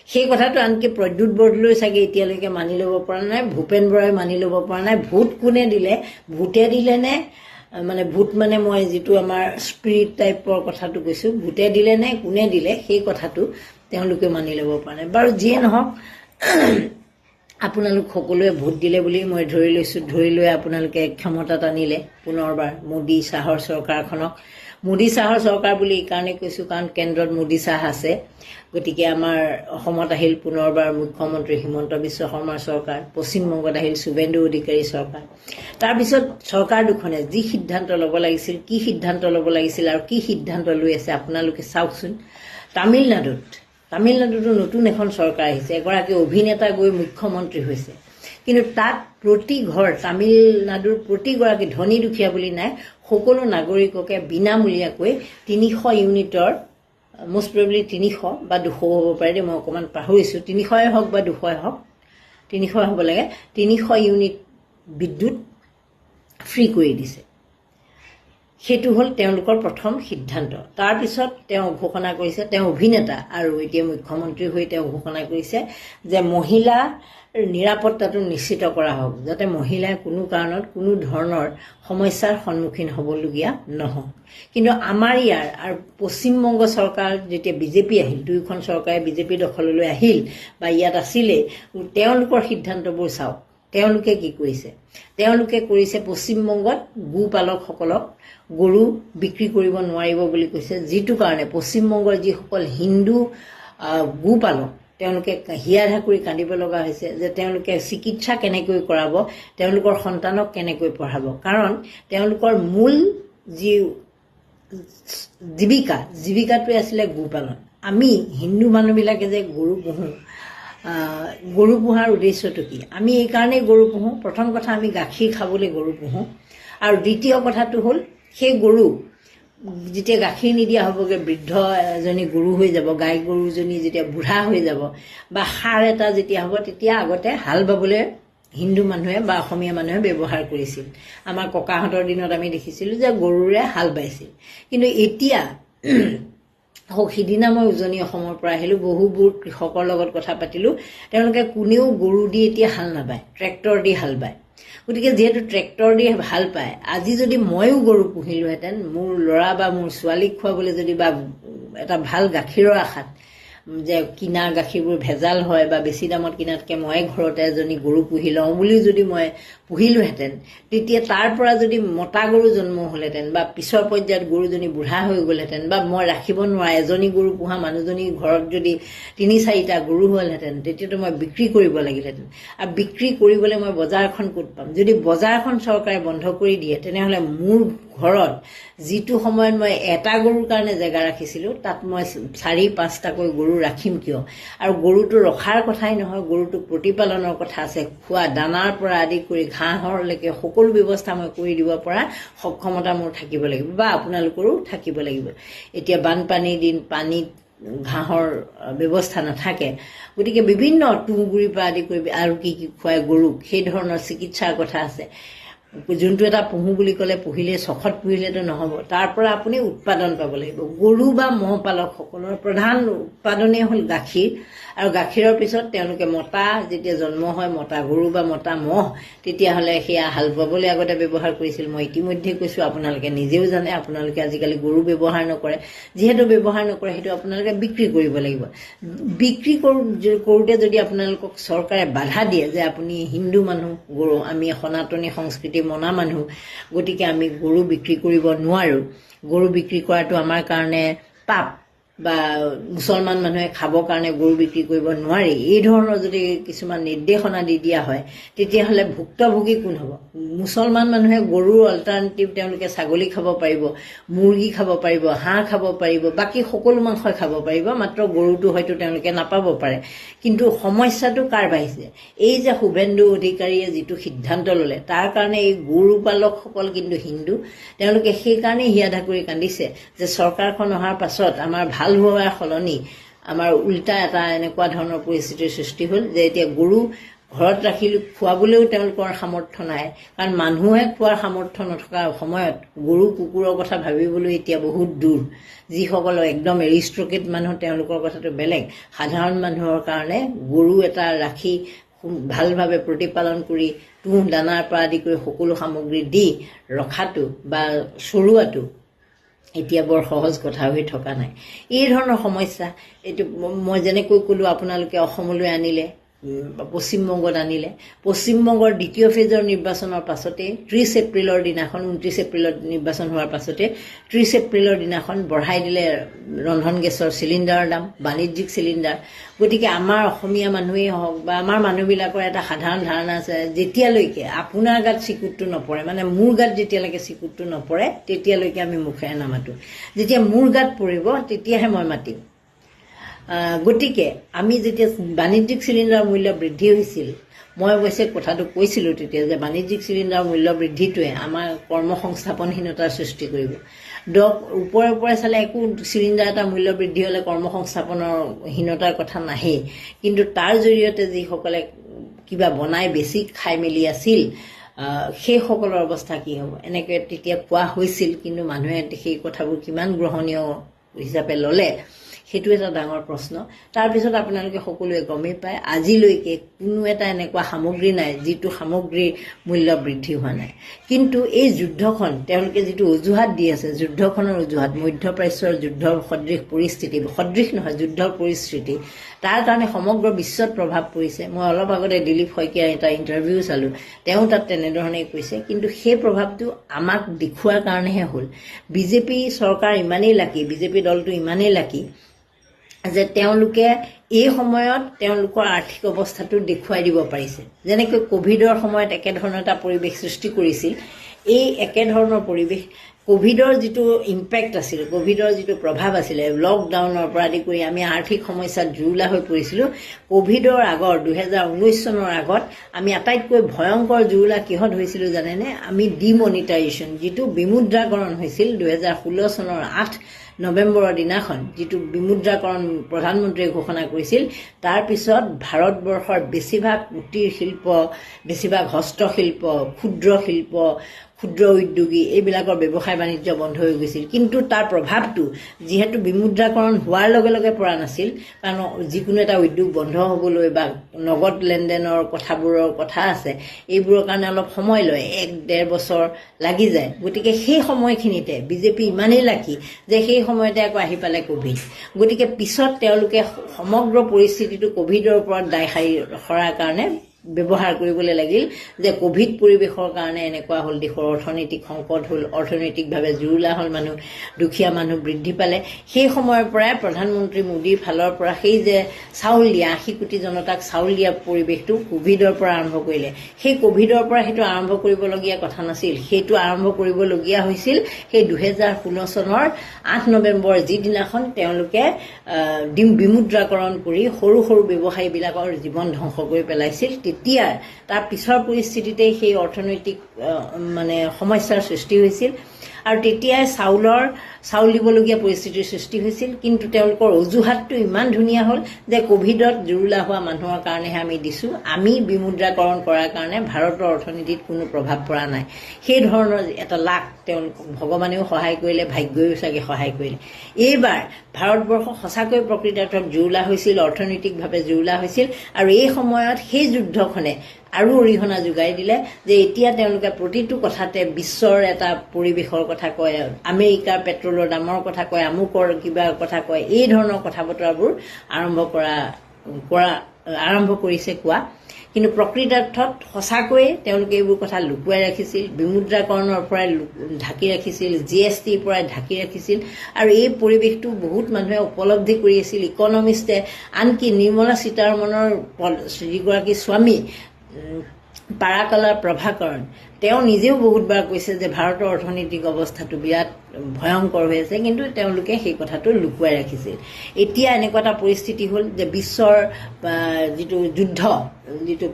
সেই কথাটো আনকি প্ৰদ্যুৎ বৰদলৈ চাগে এতিয়ালৈকে মানি ল'ব পৰা নাই, ভূপেন বৰাই মানি ল'ব পৰা নাই। ভোট কোনে দিলে, ভোটে দিলে নে, মানে ভোট মানে মই যিটো আমাৰ স্পিৰিট টাইপৰ কথাটো কৈছোঁ, ভোটে দিলে নে কোনে দিলে, সেই কথাটো তেওঁলোকে মানি ল'ব পৰা নাই। বাৰু যিয়ে নহওক, আপোনালোক সকলোৱে ভোট দিলে বুলি মই ধৰি লৈছোঁ। ধৰি লৈ আপোনালোকে ক্ষমতাত আনিলে পুনৰবাৰ মোদী শ্বাহৰ চৰকাৰখনক। মোদী শ্বাহৰ চৰকাৰ বুলি এইকাৰণে কৈছোঁ কাৰণ কেন্দ্ৰত মোদী শ্বাহ আছে। গতিকে আমাৰ অসমত আহিল পুনৰবাৰ মুখ্যমন্ত্ৰী হিমন্ত বিশ্ব শৰ্মাৰ চৰকাৰ, পশ্চিমবংগত আহিল শুভেন্দু অধিকাৰী চৰকাৰ। তাৰপিছত চৰকাৰ দুখনে যি সিদ্ধান্ত ল'ব লাগিছিল, কি সিদ্ধান্ত ল'ব লাগিছিল আৰু কি সিদ্ধান্ত লৈ আছে আপোনালোকে চাওকচোন। তামিলনাডুতো নতুন এখন চৰকাৰ আহিছে, এগৰাকী অভিনেতা গৈ মুখ্যমন্ত্ৰী হৈছে। কিন্তু তাত প্ৰতি ঘৰ, তামিলনাডুৰ প্ৰতিগৰাকী ধনী দুখীয়া বুলি নাই, সকলো নাগৰিককে বিনামূলীয়াকৈ 300 ইউনিটৰ, মষ্ট প্ৰবেবলি 300 বা 200 হ'ব পাৰে দেই, মই অকণমান পাহৰিছোঁ, 300 হওক বা 200 হওক, 300 হ'ব লাগে, 300 ইউনিট বিদ্যুৎ ফ্ৰী কৰি দিছে। সেইটো হ'ল তেওঁলোকৰ প্ৰথম সিদ্ধান্ত। তাৰপিছত তেওঁ ঘোষণা কৰিছে, তেওঁ অভিনেতা আৰু এতিয়া মুখ্যমন্ত্ৰী হৈ তেওঁ ঘোষণা কৰিছে যে মহিলাৰ নিৰাপত্তাটো নিশ্চিত কৰা হওক, যাতে মহিলাই কোনো কাৰণত কোনো ধৰণৰ সমস্যাৰ সন্মুখীন হ'বলগীয়া নহওক। কিন্তু আমাৰ ইয়াৰ আৰু পশ্চিমবংগ চৰকাৰ যেতিয়া বিজেপি আহিল, দুয়োখন চৰকাৰে বিজেপি দখললৈ আহিল বা ইয়াত আছিলে, তেওঁলোকৰ সিদ্ধান্তবোৰ চাওক। তেওঁলোকে কি কৰিছে? তেওঁলোকে কৰিছে পশ্চিমবংগত গোপালকসকলক গৰু বিক্ৰী কৰিব নোৱাৰিব বুলি কৈছে, যিটো কাৰণে পশ্চিমবংগৰ যিসকল হিন্দু গোপালক তেওঁলোকে হিয়া ধাকুৰি কান্দিব লগা হৈছে যে তেওঁলোকে চিকিৎসা কেনেকৈ কৰাব, তেওঁলোকৰ সন্তানক কেনেকৈ পঢ়াব। কাৰণ তেওঁলোকৰ মূল যি জীৱিকাটোৱে আছিলে গোপালন। আমি হিন্দু মানুহবিলাকে যে গৰু পোহোঁ, গৰু পোহাৰ উদ্দেশ্যটো কি? আমি এইকাৰণেই গৰু পোহোঁ, প্ৰথম কথা আমি গাখীৰ খাবলৈ গৰু পোহোঁ, আৰু দ্বিতীয় কথাটো হ'ল সেই গৰু যেতিয়া গাখীৰ নিদিয়া হ'বগৈ, বৃদ্ধ এজনী গৰু হৈ যাব, গাই গৰুজনী যেতিয়া বুঢ়া হৈ যাব বা সাৰ এটা যেতিয়া হ'ব, তেতিয়া আগতে হাল বাবলৈ হিন্দু মানুহে বা অসমীয়া মানুহে ব্যৱহাৰ কৰিছিল। আমাৰ ককাহঁতৰ দিনত আমি দেখিছিলোঁ যে গৰুৰে হাল বাইছিল। কিন্তু এতিয়া সিদিনা মই উজনি অসমৰ পৰা আহিলোঁ, বহুবোৰ কৃষকৰ লগত কথা পাতিলোঁ, তেওঁলোকে কোনেও গৰু দি এতিয়া হাল নাবায়, ট্ৰেক্টৰ দি হাল বায়। গতিকে যিহেতু ট্ৰেক্টৰ দি ভাল পায়, আজি যদি ময়ো গৰু পুহিলোহেঁতেন, মোৰ ল'ৰা বা মোৰ ছোৱালীক খুৱাবলৈ যদি বা এটা ভাল গাখীৰৰ আশাত, যে কিনা গাখীৰবোৰ ভেজাল হয় বা বেছি দামত কিনাতকৈ মই ঘৰতে এজনী গৰু পুহি লওঁ বুলিও যদি মই পুহিলোহেঁতেন, তেতিয়া তাৰ পৰা যদি মতা গৰু জন্ম হ'লহেঁতেন বা পিছৰ পৰ্যায়ত গৰুজনী বুঢ়া হৈ গ'লহেঁতেন বা মই ৰাখিব নোৱাৰা এজনী গৰু পোহা মানুহজনীৰ ঘৰত যদি 3-4টা গৰু হ'লহেঁতেন, তেতিয়াতো মই বিক্ৰী কৰিব লাগিলহেঁতেন। আৰু বিক্ৰী কৰিবলৈ মই বজাৰখন ক'ত পাম? যদি বজাৰখন চৰকাৰে বন্ধ কৰি দিয়ে, তেনেহ'লে মোৰ ঘৰত যিটো সময়ত মই এটা গৰুৰ কাৰণে জেগা ৰাখিছিলোঁ, তাত মই 4-5টাকৈ গৰু ৰাখিম কিয়? আৰু গৰুটো ৰখাৰ কথাই নহয়, গৰুটোক প্ৰতিপালনৰ কথা আছে। খোৱা দানাৰ পৰা আদি কৰি ঘাঁহৰলৈকে সকলো ব্যৱস্থা মই কৰি দিব পৰা সক্ষমতা মোৰ থাকিব লাগিব বা আপোনালোকৰো থাকিব লাগিব। এতিয়া বানপানীৰ দিন, পানীত ঘাঁহৰ ব্যৱস্থা নাথাকে, গতিকে বিভিন্ন তুঁহগুৰিৰ পৰা আদি কৰি আৰু কি কি খুৱাই গৰুক, সেই ধৰণৰ চিকিৎসাৰ কথা আছে। যোনটো এটা পুহোঁ বুলি ক'লে পুহিলে চখত পুহিলেতো নহ'ব, তাৰ পৰা আপুনি উৎপাদন পাব লাগিব। গৰু বা ম'হ পালকসকলৰ প্ৰধান উৎপাদনেই হ'ল গাখীৰ, আৰু গাখীৰৰ পিছত তেওঁলোকে মতা যেতিয়া জন্ম হয়, মতা গৰু বা মতা ম'হ, তেতিয়াহ'লে সেয়া হাল বাবলৈ আগতে ব্যৱহাৰ কৰিছিল। মই ইতিমধ্যে কৈছোঁ, আপোনালোকে নিজেও জানে, আপোনালোকে আজিকালি গৰু ব্যৱহাৰ নকৰে। যিহেতু ব্যৱহাৰ নকৰে, সেইটো আপোনালোকে বিক্ৰী কৰিব লাগিব। বিক্ৰী কৰোঁতে যদি আপোনালোকক চৰকাৰে বাধা দিয়ে যে আপুনি হিন্দু মানুহ, গৰু আমি সনাতনী সংস্কৃতি মনা মানুহ, গতিকে আমি গৰু বিক্ৰী কৰিব নোৱাৰোঁ, গৰু বিক্ৰী কৰাটো আমাৰ কাৰণে পাপ, বা মুছলমান মানুহে খাবৰ কাৰণে গৰু বিক্ৰী কৰিব নোৱাৰি, এই ধৰণৰ যদি কিছুমান নিৰ্দেশনা দি দিয়া হয় তেতিয়াহ'লে ভুক্তভোগী কোন হ'ব? মুছলমান মানুহে গৰুৰ অল্টাৰনেটিভ তেওঁলোকে ছাগলী খাব পাৰিব, মুৰ্গী খাব পাৰিব, হাঁহ খাব পাৰিব, বাকী সকলো মাংসই খাব পাৰিব, মাত্ৰ গৰুটো হয়তো তেওঁলোকে নাপাব পাৰে। কিন্তু সমস্যাটো কাৰ বাঢ়িছে? এই যে শুভেন্দু অধিকাৰীয়ে যিটো সিদ্ধান্ত ল'লে তাৰ কাৰণে এই গৰু পালকসকল কিন্তু হিন্দু, তেওঁলোকে সেইকাৰণে হিয়াধা কৰি কান্দিছে যে চৰকাৰখন অহাৰ পাছত আমাৰ ভাল হোৱাৰ সলনি আমাৰ উল্টা এটা এনেকুৱা ধৰণৰ পৰিস্থিতিৰ সৃষ্টি হ'ল যে এতিয়া গৰু ঘৰত ৰাখি খুৱাবলৈও তেওঁলোকৰ সামৰ্থ্য নাই, কাৰণ মানুহে খোৱাৰ সামৰ্থ্য নথকা সময়ত গৰু কুকুৰৰ কথা ভাবিবলৈ এতিয়া বহুত দূৰ। যিসকলৰ একদম এৰিষ্ট্ৰকেট মানুহ তেওঁলোকৰ কথাটো বেলেগ, সাধাৰণ মানুহৰ কাৰণে গৰু এটা ৰাখি ভালভাৱে প্ৰতিপালন কৰি তুঁহ দানাৰ পৰা আদি কৰি সকলো সামগ্ৰী দি ৰখাটো বা চৰোৱাটো এতিয়া বৰ সহজ কথা হৈ থকা নাই। এই ধৰণৰ সমস্যা এইটো মই যেনেকৈ ক'লোঁ, আপোনালোকে অসমলৈ আনিলে, পশ্চিমবংগত আনিলে, পশ্চিমবংগৰ দ্বিতীয় ফেজৰ নিৰ্বাচনৰ পাছতে 30 এপ্ৰিলৰ দিনাখন, 29 এপ্ৰিলত নিৰ্বাচন হোৱাৰ পাছতে 30 এপ্ৰিলৰ দিনাখন বঢ়াই দিলে ৰন্ধন গেছৰ চিলিণ্ডাৰৰ দাম, বাণিজ্যিক চিলিণ্ডাৰ। গতিকে আমাৰ অসমীয়া মানুহেই হওক বা আমাৰ মানুহবিলাকৰ এটা সাধাৰণ ধাৰণা আছে, যেতিয়ালৈকে আপোনাৰ গাত চিকুটটো নপৰে, মানে মোৰ গাত যেতিয়ালৈকে চিকুটটো নপৰে তেতিয়ালৈকে আমি মুখেৰে নামাতোঁ, যেতিয়া মোৰ গাত পৰিব তেতিয়াহে মই মাতিম। গতিকে আমি যেতিয়া বাণিজ্যিক চিলিণ্ডাৰৰ মূল্য বৃদ্ধি হৈছিল, মই অৱশ্যে কথাটো কৈছিলোঁ তেতিয়া যে বাণিজ্যিক চিলিণ্ডাৰৰ মূল্য বৃদ্ধিটোৱে আমাৰ কৰ্মসংস্থাপনহীনতাৰ সৃষ্টি কৰিব। ওপৰে চালে একো চিলিণ্ডাৰ এটা মূল্য বৃদ্ধি হ'লে কৰ্মসংস্থাপনৰ হীনতাৰ কথা নাহেই, কিন্তু তাৰ জৰিয়তে যিসকলে কিবা বনাই বেছি খাই মেলি আছিল সেইসকলৰ অৱস্থা কি হ'ব? এনেকৈ তেতিয়া কোৱা হৈছিল, কিন্তু মানুহে সেই কথাবোৰ কিমান গ্ৰহণীয় হিচাপে ল'লে সেইটো এটা ডাঙৰ প্ৰশ্ন। তাৰপিছত আপোনালোকে সকলোৱে গমেই পায়, আজিলৈকে কোনো এটা এনেকুৱা সামগ্ৰী নাই যিটো সামগ্ৰীৰ মূল্য বৃদ্ধি হোৱা নাই। কিন্তু এই যুদ্ধখন তেওঁলোকে যিটো অজুহাত দি আছে, যুদ্ধখনৰ অজুহাত, মধ্যপ্ৰাচ্যৰ যুদ্ধৰ সদৃশ পৰিস্থিতি, সদৃশ নহয় যুদ্ধৰ পৰিস্থিতি, তাৰ কাৰণে সমগ্ৰ বিশ্বত প্ৰভাৱ পৰিছে। মই অলপ আগতে দিলীপ শইকীয়াৰ এটা ইণ্টাৰভিউ চালোঁ, তেওঁ তাত তেনেধৰণেই কৈছে, কিন্তু সেই প্ৰভাৱটো আমাক দেখুওৱাৰ কাৰণেহে হ'ল। বিজেপি চৰকাৰ ইমানেই লাকি, বিজেপি দলটো ইমানেই লাকি যে তেওঁলোকে এই সময়ত তেওঁলোকৰ আৰ্থিক অৱস্থাটো দেখুৱাই দিব পাৰিছে। যেনেকৈ ক'ভিডৰ সময়ত একেধৰণৰ এটা পৰিৱেশ সৃষ্টি কৰিছিল, এই একেধৰণৰ পৰিৱেশ ক'ভিডৰ যিটো ইম্পেক্ট আছিল, ক'ভিডৰ যিটো প্ৰভাৱ আছিলে, লকডাউনৰ পৰা আদি কৰি আমি আৰ্থিক সমস্যাত জুৰুলা হৈ পৰিছিলোঁ। ক'ভিডৰ আগৰ 2019 চনৰ আগত আমি আটাইতকৈ ভয়ংকৰ জুৰুলা কিহত হৈছিলোঁ জানেনে? আমি ডিমনিটাইজেশ্যন, যিটো বিমুদ্ৰাকৰণ হৈছিল 2016 চনৰ 8 নৱেম্বৰৰ দিনাখন, যিটো বিমুদ্ৰাকৰণ প্ৰধানমন্ত্ৰীয়ে ঘোষণা কৰিছিল, তাৰপিছত ভাৰতবৰ্ষৰ বেছিভাগ কুটীৰ শিল্প, বেছিভাগ হস্তশিল্প, ক্ষুদ্ৰ শিল্প, ক্ষুদ্ৰ উদ্যোগী এইবিলাকৰ ব্যৱসায় বাণিজ্য বন্ধ হৈ গৈছিল। কিন্তু তাৰ প্ৰভাৱটো যিহেতু বিমুদ্ৰাকৰণ হোৱাৰ লগে লগে পৰা নাছিল, কাৰণ যিকোনো এটা উদ্যোগ বন্ধ হ'বলৈ বা নগদ লেনদেনৰ কথাবোৰৰ কথা আছে, এইবোৰৰ কাৰণে অলপ সময় লয়, 1-1.5 বছৰ লাগি যায়। গতিকে সেই সময়খিনিতে বিজেপি ইমানেই লাকি যে সেই সময়তে আকৌ আহি পালে ক'ভিড। গতিকে পিছত তেওঁলোকে সমগ্ৰ পৰিস্থিতিটো ক'ভিডৰ ওপৰত দায় সৰাৰ কাৰণে ব্যৱহাৰ কৰিবলৈ লাগিল, যে ক'ভিড পৰিৱেশৰ কাৰণে এনেকুৱা হ'ল, দেশৰ অৰ্থনৈতিক সংকট হ'ল, অৰ্থনৈতিকভাৱে জুৰুলা হ'ল, মানুহ দুখীয়া মানুহ বৃদ্ধি পালে। সেই সময়ৰ পৰাই প্ৰধানমন্ত্ৰী মোদীৰ ফালৰ পৰা সেই যে চাউল দিয়া, 80 কোটি জনতাক চাউল দিয়া পৰিৱেশটো ক'ভিডৰ পৰা আৰম্ভ কৰিলে। সেই ক'ভিডৰ পৰা সেইটো আৰম্ভ কৰিবলগীয়া কথা নাছিল, সেইটো আৰম্ভ কৰিবলগীয়া হৈছিল সেই 2016 চনৰ 8 নৱেম্বৰ, যিদিনাখন তেওঁলোকে বিমুদ্ৰাকৰণ কৰি সৰু সৰু ব্যৱসায়ীবিলাকৰ জীৱন ধ্বংস কৰি পেলাইছিল। তেতিয়া তাৰ পিছৰ পৰিস্থিতিতেই সেই অৰ্থনৈতিক সমস্যাৰ সৃষ্টি হৈছিল, আৰু তেতিয়াই চাউল দিবলগীয়া পৰিস্থিতিৰ সৃষ্টি হৈছিল। কিন্তু তেওঁলোকৰ অজুহাতটো ইমান ধুনীয়া হ'ল যে ক'ভিডত জুৰুলা হোৱা মানুহৰ কাৰণেহে আমি দিছোঁ, আমি বিমুদ্ৰাকৰণ কৰাৰ কাৰণে ভাৰতৰ অৰ্থনীতিত কোনো প্ৰভাৱ পৰা নাই। সেই ধৰণৰ এটা লাখ তেওঁলোকক ভগৱানেও সহায় কৰিলে, ভাগ্যও চাগে সহায় কৰিলে। এইবাৰ ভাৰতবৰ্ষ সঁচাকৈ প্ৰকৃতাৰ্থত জুৰুলা হৈছিল, অৰ্থনৈতিকভাৱে জুৰুলা হৈছিল, আৰু এই সময়ত সেই যুদ্ধখনে আৰু অৰিহণা যোগাই দিলে যে এতিয়া তেওঁলোকে প্ৰতিটো কথাতে বিশ্বৰ এটা পৰিৱেশৰ কথা কয়, আমেৰিকাৰ পেট্ৰলৰ দামৰ কথা কয়, আমুকৰ কিবা কথা কয়, এই ধৰণৰ কথা বতৰাবোৰ আৰম্ভ কৰা আৰম্ভ কৰিছে কোৱা, কিন্তু প্ৰকৃতাৰ্থত সঁচাকৈয়ে তেওঁলোকে এইবোৰ কথা লুকুৱাই ৰাখিছিল, বিমুদ্ৰাকৰণৰ পৰাই ঢাকি ৰাখিছিল, GSTৰ পৰাই ঢাকি ৰাখিছিল। আৰু এই পৰিৱেশটো বহুত মানুহে উপলব্ধি কৰি আছিল। ইকনমিষ্টে, আনকি নিৰ্মলা সীতাৰমণৰ যিগৰাকী স্বামী পাৰাকালা প্ৰভাকৰণ, তেওঁ নিজেও বহুতবাৰ কৈছে যে ভাৰতৰ অৰ্থনৈতিক অৱস্থাটো বিৰাট ভয়ংকৰ হৈ আছে, কিন্তু তেওঁলোকে সেই কথাটো লুকুৱাই ৰাখিছিল। এতিয়া এনেকুৱা এটা পৰিস্থিতি হ'ল যে বিশ্বৰ যিটো যুদ্ধ, যিটো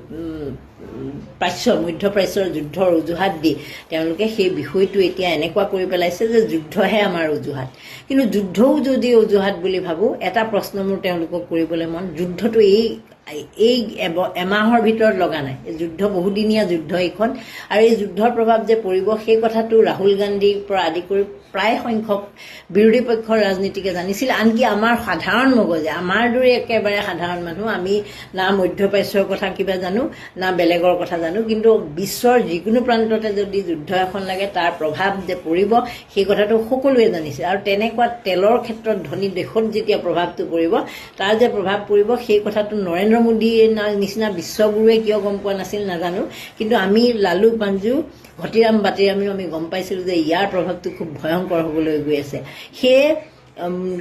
মধ্যপ্ৰাচ্যৰ যুদ্ধৰ অজুহাত দি তেওঁলোকে সেই বিষয়টো এতিয়া এনেকুৱা কৰি পেলাইছে যে যুদ্ধহে আমাৰ অজুহাত। কিন্তু যুদ্ধও যদি অজুহাত বুলি ভাবোঁ, এটা প্ৰশ্ন মোৰ তেওঁলোকক কৰিবলৈ মন, যুদ্ধটো এই এমাহৰ ভিতৰত লগা নাই। যুদ্ধ বহুদিনীয়া যুদ্ধ এইখন, আৰু এই যুদ্ধৰ প্ৰভাৱ যে পৰিব সেই কথাটো ৰাহুল গান্ধীৰ পৰা আদি কৰি প্ৰায় সংখ্যক বিৰোধী পক্ষৰ ৰাজনীতিকে জানিছিল। আনকি আমাৰ সাধাৰণ মগজে, আমাৰ দৰে একেবাৰে সাধাৰণ মানুহ, আমি না মধ্যপ্ৰাচ্যৰ কথা কিবা জানো না বেলেগৰ কথা জানো, কিন্তু বিশ্বৰ যিকোনো প্ৰান্ততে যদি যুদ্ধ এখন লাগে তাৰ প্ৰভাৱ যে পৰিব সেই কথাটো সকলোৱে জানিছিল। আৰু তেনেকুৱা তেলৰ ক্ষেত্ৰত ধনী দেশত যেতিয়া প্ৰভাৱটো পৰিব, তাৰ যে প্ৰভাৱ পৰিব সেই কথাটো নৰেন্দ্ৰ মোদীৰ নিচিনা বিশ্বগুৰুৱে কিয় গম পোৱা নাছিল নাজানো, কিন্তু আমি লালু পাঞ্জু, ঘটিৰাম বাতিৰামেও আমি গম পাইছিলোঁ যে ইয়াৰ প্ৰভাৱটো খুব ভয়ংকৰ হ'বলৈ গৈ আছে। সেয়ে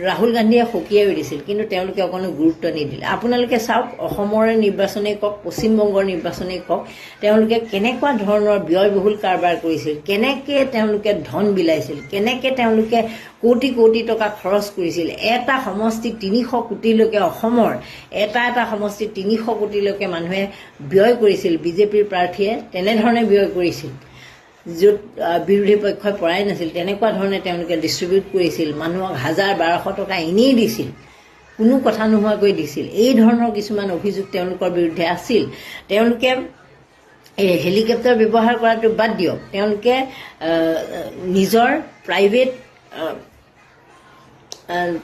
ৰাহুল গান্ধীয়ে সকীয়াই দিছিল, কিন্তু তেওঁলোকে অকণো গুৰুত্ব নিদিলে। আপোনালোকে চাওক, অসমৰে নিৰ্বাচনেই কওক, পশ্চিমবংগৰ নিৰ্বাচনেই কওক, তেওঁলোকে কেনেকুৱা ধৰণৰ ব্যয়বহুল কাৰবাৰ কৰিছিল, কেনেকৈ তেওঁলোকে ধন বিলাইছিল, কেনেকৈ তেওঁলোকে কোটি কোটি টকা খৰচ কৰিছিল। এটা সমষ্টিত 300 কোটিলৈকে, অসমৰ এটা সমষ্টিত 300 কোটিলৈকে মানুহে ব্যয় কৰিছিল। বিজেপিৰ প্ৰাৰ্থীয়ে তেনেধৰণে ব্যয় কৰিছিল য'ত বিৰোধী পক্ষই পৰাই নাছিল, তেনেকুৱা ধৰণে তেওঁলোকে ডিষ্ট্ৰিবিউট কৰিছিল। মানুহক 1000-1200 টকা এনেই দিছিল, কোনো কথা নোহোৱাকৈ দিছিল। এই ধৰণৰ কিছুমান অভিযোগ তেওঁলোকৰ বিৰুদ্ধে আছিল। তেওঁলোকে হেলিকপ্টাৰ ব্যৱহাৰ কৰাটো বাদ দিয়ক, তেওঁলোকে নিজৰ প্ৰাইভেট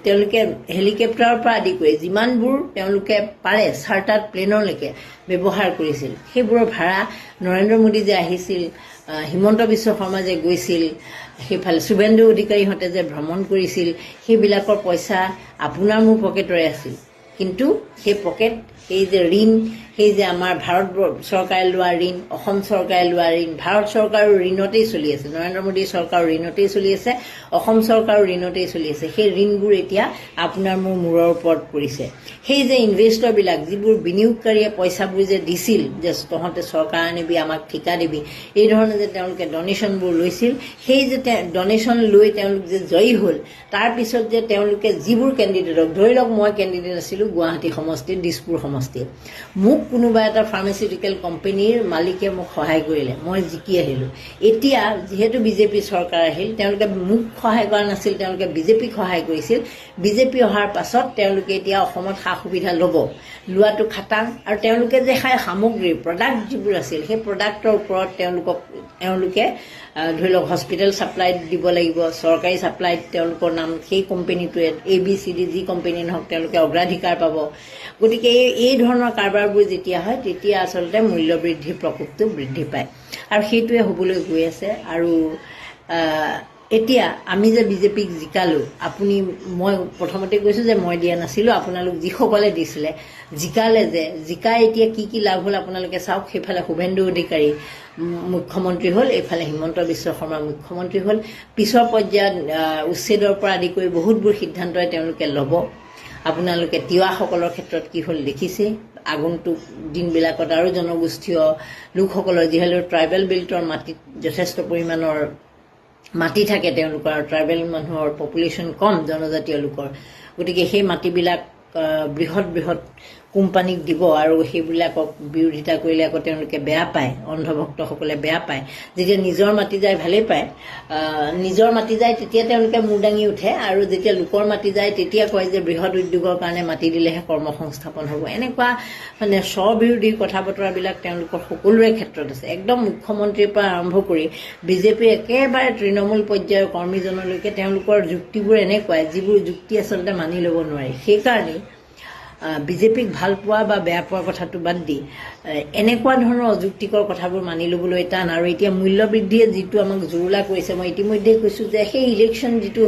তেওঁলোকে হেলিকপ্টাৰৰ পৰা আদি কৰি যিমানবোৰ তেওঁলোকে পাৰে চাৰ্টাৰ্ড প্লেনলৈকে ব্যৱহাৰ কৰিছিল। সেইবোৰৰ ভাড়া নৰেন্দ্ৰ মোদী যে আহিছিল, হিমন্ত বিশ্ব শৰ্মা যে গৈছিল, সেইফালে শুভেন্দু অধিকাৰীহঁতে যে ভ্ৰমণ কৰিছিল, সেইবিলাকৰ পইচা আপোনাৰ মোৰ পকেটৰে আছিল। কিন্তু সেই পকেট, সেই যে ঋণ, সেই যে আমাৰ ভাৰত চৰকাৰে লোৱা ঋণ, অসম চৰকাৰে লোৱা ঋণ, ভাৰত চৰকাৰৰ ঋণতেই চলি আছে, নৰেন্দ্ৰ মোদী চৰকাৰৰ ঋণতেই চলি আছে, অসম চৰকাৰৰ ঋণতেই চলি আছে। সেই ঋণবোৰ এতিয়া আপোনাৰ মোৰ মূৰৰ ওপৰত পৰিছে। সেই যে ইনভেষ্টৰবিলাক, যিবোৰ বিনিয়োগকাৰীয়ে পইচাবোৰ যে দিছিল, যে তহঁতে চৰকাৰ আনিবি, আমাক ঠিকা দিবি, এই ধৰণে যে তেওঁলোকে ডনেশ্যনবোৰ লৈছিল, সেই যে ডনেশ্যন লৈ তেওঁলোক যে জয়ী হ'ল, তাৰপিছত যে তেওঁলোকে যিবোৰ কেণ্ডিডেটক, ধৰি লওক মই কেণ্ডিডেট আছিলোঁ গুৱাহাটী সমষ্টিত, দিছপুৰ সমষ্টিত, মোক কোনোবা এটা ফাৰ্মাচিউটিকেল কোম্পানীৰ মালিকে মোক সহায় কৰিলে, মই জিকি আহিলোঁ। এতিয়া যিহেতু বিজেপি চৰকাৰ আহিল, তেওঁলোকে মোক সহায় কৰা নাছিল, তেওঁলোকে বিজেপিক সহায় কৰিছিল। বিজেপি অহাৰ পাছত তেওঁলোকে এতিয়া অসমত সা সুবিধা ল'ব, লোৱাটো খাটাং। আৰু তেওঁলোকে যে সামগ্ৰী, প্ৰডাক্ট যিবোৰ আছিল, সেই প্ৰডাক্টৰ ওপৰত তেওঁলোকে ধৰি লওক হস্পিটেল ছাপ্লাইত দিব লাগিব, চৰকাৰী ছাপ্লাইত তেওঁলোকৰ নাম, সেই কোম্পানীটোৱে ABCD যি কোম্পানী নহওক তেওঁলোকে অগ্ৰাধিকাৰ পাব। গতিকে এই ধৰণৰ কাৰবাৰবোৰ যেতিয়া হয়, তেতিয়া আচলতে মূল্য বৃদ্ধিৰ প্ৰকোপটো বৃদ্ধি পায়, আৰু সেইটোৱে হ'বলৈ গৈ আছে। আৰু এতিয়া আমি যে বিজেপিক জিকালোঁ, মই প্ৰথমতে কৈছোঁ যে মই দিয়া নাছিলোঁ, আপোনালোক যিসকলে দিছিলে জিকালে, যে জিকাই এতিয়া কি লাভ হ'ল আপোনালোকে চাওক। সেইফালে শুভেন্দু অধিকাৰী মুখ্যমন্ত্ৰী হ'ল, এইফালে হিমন্ত বিশ্ব শৰ্মা মুখ্যমন্ত্ৰী হ'ল। পিছৰ পৰ্যায়ত উচ্ছেদৰ পৰা আদি কৰি বহুতবোৰ সিদ্ধান্তই তেওঁলোকে ল'ব। আপোনালোকে তিৱাসকলৰ ক্ষেত্ৰত কি হ'ল দেখিছে। আগন্তুক দিনবিলাকত আৰু জনগোষ্ঠীয় লোকসকলৰ, যিহেতু ট্ৰাইবেল বেল্টৰ মাটিত যথেষ্ট পৰিমাণৰ মাটি থাকে তেওঁলোকৰ, ট্ৰাইবেল মানুহৰ পপুলেশ্যন কম, জনজাতীয় লোকৰ, গতিকে সেই মাটিবিলাক বৃহৎ কোম্পানীক দিব, আৰু সেইবিলাকক বিৰোধিতা কৰিলে আকৌ তেওঁলোকে বেয়া পায়, অন্ধভক্তসকলে বেয়া পায়। যেতিয়া নিজৰ মাটি যায় ভালেই পায়, নিজৰ মাটি যায় তেতিয়া তেওঁলোকে মূৰ দাঙি উঠে, আৰু যেতিয়া লোকৰ মাটি যায় তেতিয়া কয় যে বৃহৎ উদ্যোগৰ কাৰণে মাটি দিলেহে কৰ্মসংস্থাপন হ'ব। এনেকুৱা মানে স্ববিৰোধী কথা বতৰাবিলাক তেওঁলোকৰ সকলোৰে ক্ষেত্ৰত আছে। একদম মুখ্যমন্ত্ৰীৰ পৰা আৰম্ভ কৰি বিজেপিৰ একেবাৰে তৃণমূল পৰ্যায়ৰ কৰ্মীজনলৈকে তেওঁলোকৰ যুক্তিবোৰ এনেকুৱাই, যিবোৰ যুক্তি আচলতে মানি ল'ব নোৱাৰি। সেইকাৰণেই বিজেপিক ভাল পোৱা বা বেয়া পোৱাৰ কথাটো বাদ দি এনেকুৱা ধৰণৰ অযুক্তিকৰ কথাবোৰ মানি ল'বলৈ টান। আৰু এতিয়া মূল্য বৃদ্ধিয়ে যিটো আমাক জুৰুলা কৰিছে, মই ইতিমধ্যে কৈছোঁ যে সেই ইলেকশ্যন যিটো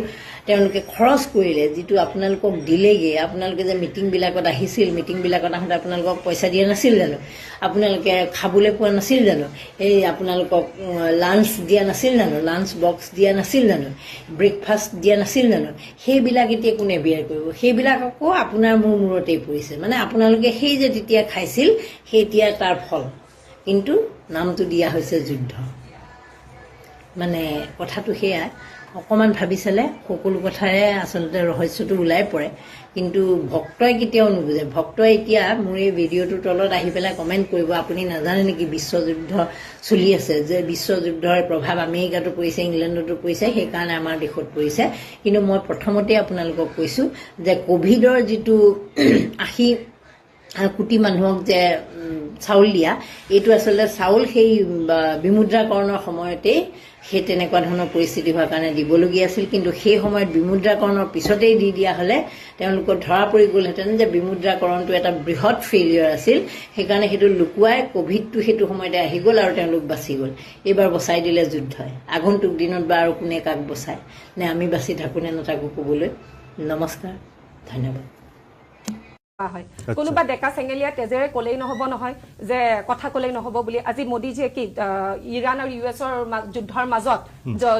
তেওঁলোকে খৰচ কৰিলে, যিটো আপোনালোকক দিলেগৈ, আপোনালোকে যে মিটিংবিলাকত আহিছিল, মিটিংবিলাকত আহোঁতে আপোনালোকক পইচা দিয়া নাছিল জানো, আপোনালোকে খাবলৈ পোৱা নাছিল জানো, এই আপোনালোকক লাঞ্চ দিয়া নাছিল জানো, লাঞ্চ বক্স দিয়া নাছিল জানো, ব্ৰেকফাষ্ট দিয়া নাছিল জানো, সেইবিলাক এতিয়া কোনে বিয়াৰ কৰিব? সেইবিলাক আকৌ আপোনাৰ মোৰ মূৰতেই পৰিছে। মানে আপোনালোকে সেই যে তেতিয়া খাইছিল, সেই এতিয়া তাৰ ফল, কিন্তু নামটো দিয়া হৈছে যুদ্ধ। মানে কথাটো সেয়া, অকণমান ভাবি চালে সকলো কথাৰে আচলতে ৰহস্যটো ওলাই পৰে, কিন্তু ভক্তই কেতিয়াও নুবুজে। ভক্তই এতিয়া মোৰ এই ভিডিঅ'টোৰ তলত আহি পেলাই কমেণ্ট কৰিব, আপুনি নাজানে নেকি বিশ্বযুদ্ধ চলি আছে, যে বিশ্বযুদ্ধৰ প্ৰভাৱ আমেৰিকাতো পৰিছে, ইংলেণ্ডতো পৰিছে, সেইকাৰণে আমাৰ দেশত পৰিছে। কিন্তু মই প্ৰথমতে আপোনালোকক কৈছোঁ যে ক'ভিডৰ যিটো 80 কোটি মানুহক যে চাউল দিয়া, এইটো আচলতে চাউল সেই বিমুদ্ৰাকৰণৰ সময়তেই সেই তেনেকুৱা ধৰণৰ পৰিস্থিতি হোৱাৰ কাৰণে দিবলগীয়া আছিল, কিন্তু সেই সময়ত বিমুদ্ৰাকৰণৰ পিছতেই দি দিয়া হ'লে তেওঁলোকৰ ধৰা পৰি গ'লহেঁতেন যে বিমুদ্ৰাকৰণটো এটা বৃহৎ ফেইলিয়ৰ আছিল। সেইকাৰণে সেইটো লুকুৱাই ক'ভিডটো সেইটো সময়তে আহি গ'ল আৰু তেওঁলোক বাচি গ'ল। এইবাৰ বচাই দিলে যুদ্ধই। আগন্তুক দিনত বা আৰু কোনে কাক বচায়, নে আমি বাচি থাকোঁ নে নাথাকোঁ ক'বলৈ। নমস্কাৰ, ধন্যবাদ। হয়, কোনোবা ডেকা চেঙেলীয়া তেজেৰে ক'লেই নহ'ব নহয়, যে কথা ক'লেই নহ'ব বুলি। আজি মোদীজীয়ে কি ইৰাণ আৰু ইউএছৰ যুদ্ধৰ মাজত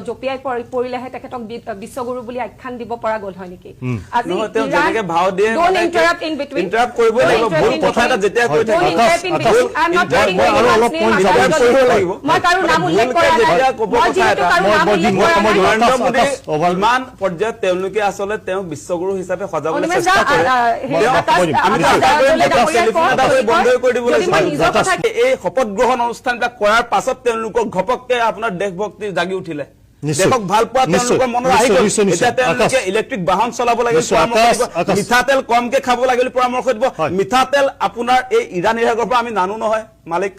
জঁপিয়াই পৰিলেহে তেখেতক বিশ্বগুৰু বুলি আখ্যান দিব পৰা গ'ল হয় নেকি? আজি মই কাৰো নাম উল্লেখ কৰা নাই, ইমান পৰ্যায়ত তেওঁলোকে আচলতে তেওঁক বিশ্বগুৰু হিচাপে সজাবলৈ চেষ্টা কৰে। এই শপত গ্ৰহণ অনুষ্ঠানবিলাক কৰাৰ পাছত তেওঁলোকক ঘপককে আপোনাৰ দেশভক্তি জাগি উঠিলে, দেশক ভাল পোৱা তেওঁলোকৰ মনত আহি গ'ল। এতিয়া তেওঁলোকে ইলেক্ট্ৰিক বাহন চলাব লাগিল, মিঠাতেল কমকে খাব লাগিল পৰামৰ্শ দিব। মিঠাতেল আপোনাৰ এই ইৰাণ ইৰাকৰ পৰা আমি নানো নহয় মালিক,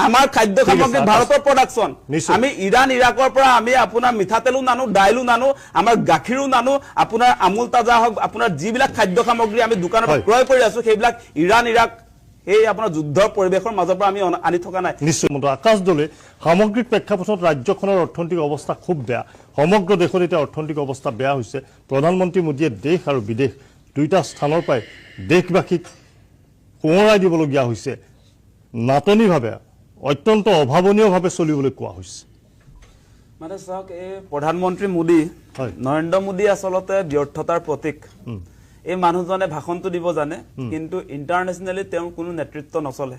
আমাৰ খাদ্য সামগ্ৰী ভাৰতৰ প্ৰডাকশ্যন। আমি ইৰাণ ইৰাকৰ পৰা আমি আপোনাৰ মিঠাতেলো নানো, দাইলো নানো, আমাৰ গাখীৰো নানো, আপোনাৰ আমুল তাজা হওক, আপোনাৰ যিবিলাক খাদ্য সামগ্ৰী আমি দোকানৰ পৰা ক্ৰয় কৰি আছো সেইবিলাক ইৰাণ ইৰাক এই আপোনাৰ যুদ্ধৰ পৰিৱেশৰ মাজৰ পৰা আমি আনি থকা নাই। নিশ্চয় আকাশ দলে সামগ্ৰিক প্ৰেক্ষাপটত ৰাজ্যখনৰ অৰ্থনৈতিক অৱস্থা খুব বেয়া, সমগ্ৰ দেশত এতিয়া অৰ্থনৈতিক অৱস্থা বেয়া হৈছে। প্ৰধানমন্ত্ৰী মোদীয়ে দেশ আৰু বিদেশ দুয়োটা স্থানৰ পৰাই দেশবাসীক সোঁৱৰাই দিবলগীয়া হৈছে। নাটনিভাৱে অত্যন্ত অভাৱনীয়ভাৱে চলিবলৈ কোৱা হৈছে। মানে চাওক, এই প্ৰধানমন্ত্ৰী মোদী, নৰেন্দ্ৰ মোদী আচলতে ব্যৰ্থতাৰ প্ৰতীক। এই মানুহজনে ভাষণটো দিব জানে, কিন্তু ইণ্টাৰনেশ্যনেলি তেওঁৰ কোনো নেতৃত্ব নচলে।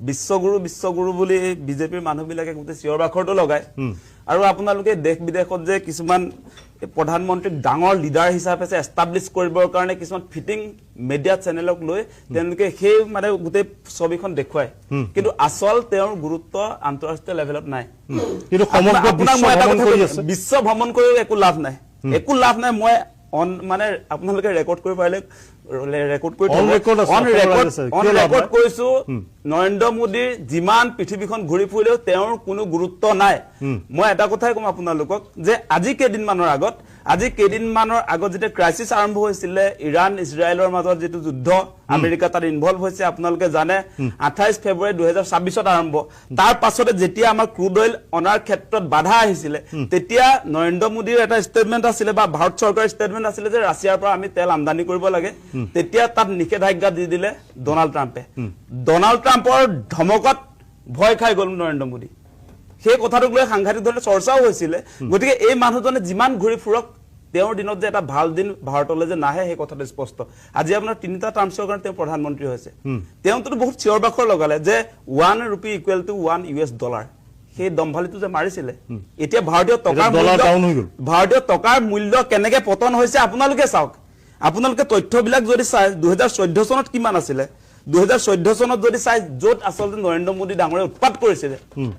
বিশ্বগুৰু বিশ্বগুৰু বুলি বিজেপিৰ মানুহবিলাকে গোটেই চিঞৰ বাখৰটো লগায়। আৰু আপোনালোকে দেশ বিদেশত যে কিছুমান প্ৰধানমন্ত্ৰীক ডাঙৰ লিডাৰ হিচাপে এষ্টাব্লিছ কৰিবৰ কাৰণে কিছুমান ফিটিং মিডিয়া চেনেলক লৈ তেওঁলোকে সেই মানে গোটেই ছবিখন দেখুৱায়, কিন্তু আচল তেওঁৰ গুৰুত্ব আন্তঃৰাষ্ট্ৰীয় লেভেলত নাই। কিন্তু বিশ্ব ভ্ৰমণ কৰিও একো লাভ নাই, একো লাভ নাই। মই মানে আপোনালোকে ৰেকৰ্ড কৰিব পাৰিলে ৰেকৰ্ড কৰিছো, নৰেন্দ্ৰ মোদীৰ যিমান পৃথিৱীখন ঘূৰি ফুৰিলেও তেওঁৰ কোনো গুৰুত্ব নাই। মই এটা কথাই কম আপোনালোকক যে আজি কেইদিনমানৰ আগত যেতিয়া ক্ৰাইচিছ আৰম্ভ হৈছিলে ইৰাণ ইজৰাইলৰ মাজত, যিটো যুদ্ধ আমেৰিকা তাত ইনভলভ হৈছে আপোনালোকে জানে, 28 ফেব্ৰুৱাৰী 2026 আৰম্ভ। তাৰ পাছতে যেতিয়া আমাৰ ক্ৰুড অইল অনাৰ ক্ষেত্ৰত বাধা আহিছিলে, তেতিয়া নৰেন্দ্ৰ মোদীৰ এটা ষ্টেটমেণ্ট আছিলে বা ভাৰত চৰকাৰৰ ষ্টেটমেণ্ট আছিলে যে ৰাছিয়াৰ পৰা আমি তেল আমদানি কৰিব লাগে। তেতিয়া তাত নিষেধাজ্ঞা দি দিলে ডনাল্ড ট্ৰাম্পে। ডনাল্ড ট্ৰাম্পৰ ধমকত ভয় খাই গ'ল নৰেন্দ্ৰ মোদী। সেই কথাটোক লৈ সাংঘাতিক ধৰণে চৰ্চাও হৈছিলে। গতিকে এই মানুহজনে যিমান ঘূৰি ফুৰক, তেওঁৰ দিনত যে এটা ভাল দিন ভাৰতলৈ যে নাহে সেই কথাটো স্পষ্ট। আজি আপোনাৰ 3টা টাৰ্মছৰ কাৰণে তেওঁ প্ৰধানমন্ত্ৰী হৈছে। তেওঁতো বহুত চিঞৰ বাখৰ লগালে যে 1 ৰূপী ইকুৱেল টু 1 US ডলাৰ। সেই দম্ভালিটো যে মাৰিছিলে, এতিয়া ভাৰতীয় টকাৰ মূল্য কেনেকে পতন হৈছে আপোনালোকে চাওক। আপোনালোকে তথ্যবিলাক যদি চাই 2014 চনত কিমান আছিলে, 2014 চনত যদি চাই, য'ত আচলতে নৰেন্দ্ৰ মোদী ডাঙৰে উৎপাত কৰিছিলে,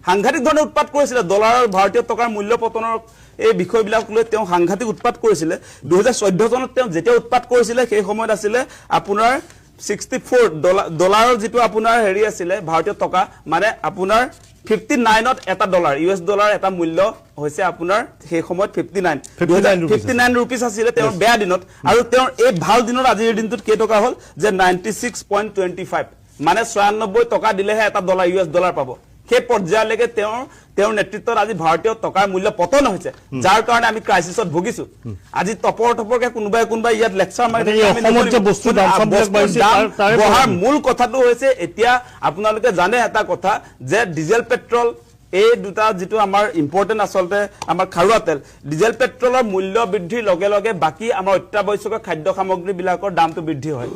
সাংঘাতিক ধৰণে উৎপাত কৰিছিলে, ডলাৰৰ ভাৰতীয় টকাৰ মূল্য পতনৰ এই বিষয়বিলাক লৈ তেওঁ সাংঘাতিক উৎপাত কৰিছিলে। 2014 চনত তেওঁ যেতিয়া উৎপাত কৰিছিলে সেই সময়ত আছিলে আপোনাৰ 64 ডলাৰৰ যিটো আপোনাৰ হেৰি আছিলে ভাৰতীয় টকা, মানে আপোনাৰ 59ত এটা ডলাৰ, US ডলাৰ এটা মূল্য হৈছে আপোনাৰ সেই সময়ত 59 ৰুপিজ আছিলে তেওঁৰ বেয়া দিনত। আৰু তেওঁৰ এই ভাল দিনত আজিৰ দিনটোত কেই টকা হ'ল যে 96.25, মানে 96 টকা দিলেহে এটা ডলাৰ US ডলাৰ পাব। সেই পৰ্যায়লৈকে তেওঁৰ তেওঁৰ নেতৃত্বত আজি ভাৰতীয় টকাৰ মূল্য পতন হৈছে, যাৰ কাৰণে আমি ক্ৰাইচিছত ভুগিছো। আজি টপৰকে কোনোবাই ইয়াত লেকচাৰ মাৰি বহাৰ মূল কথাটো হৈছে, এতিয়া আপোনালোকে জানে এটা কথা যে ডিজেল পেট্ৰল এই দুটা যিটো আমাৰ ইম্পৰ্টেণ্ট আচলতে আমাৰ খাৰুৱা তেল, ডিজেল পেট্ৰলৰ মূল্য বৃদ্ধিৰ লগে লগে বাকী আমাৰ অত্যাৱশ্যকীয় খাদ্য সামগ্ৰীবিলাকৰ দামটো বৃদ্ধি হয়,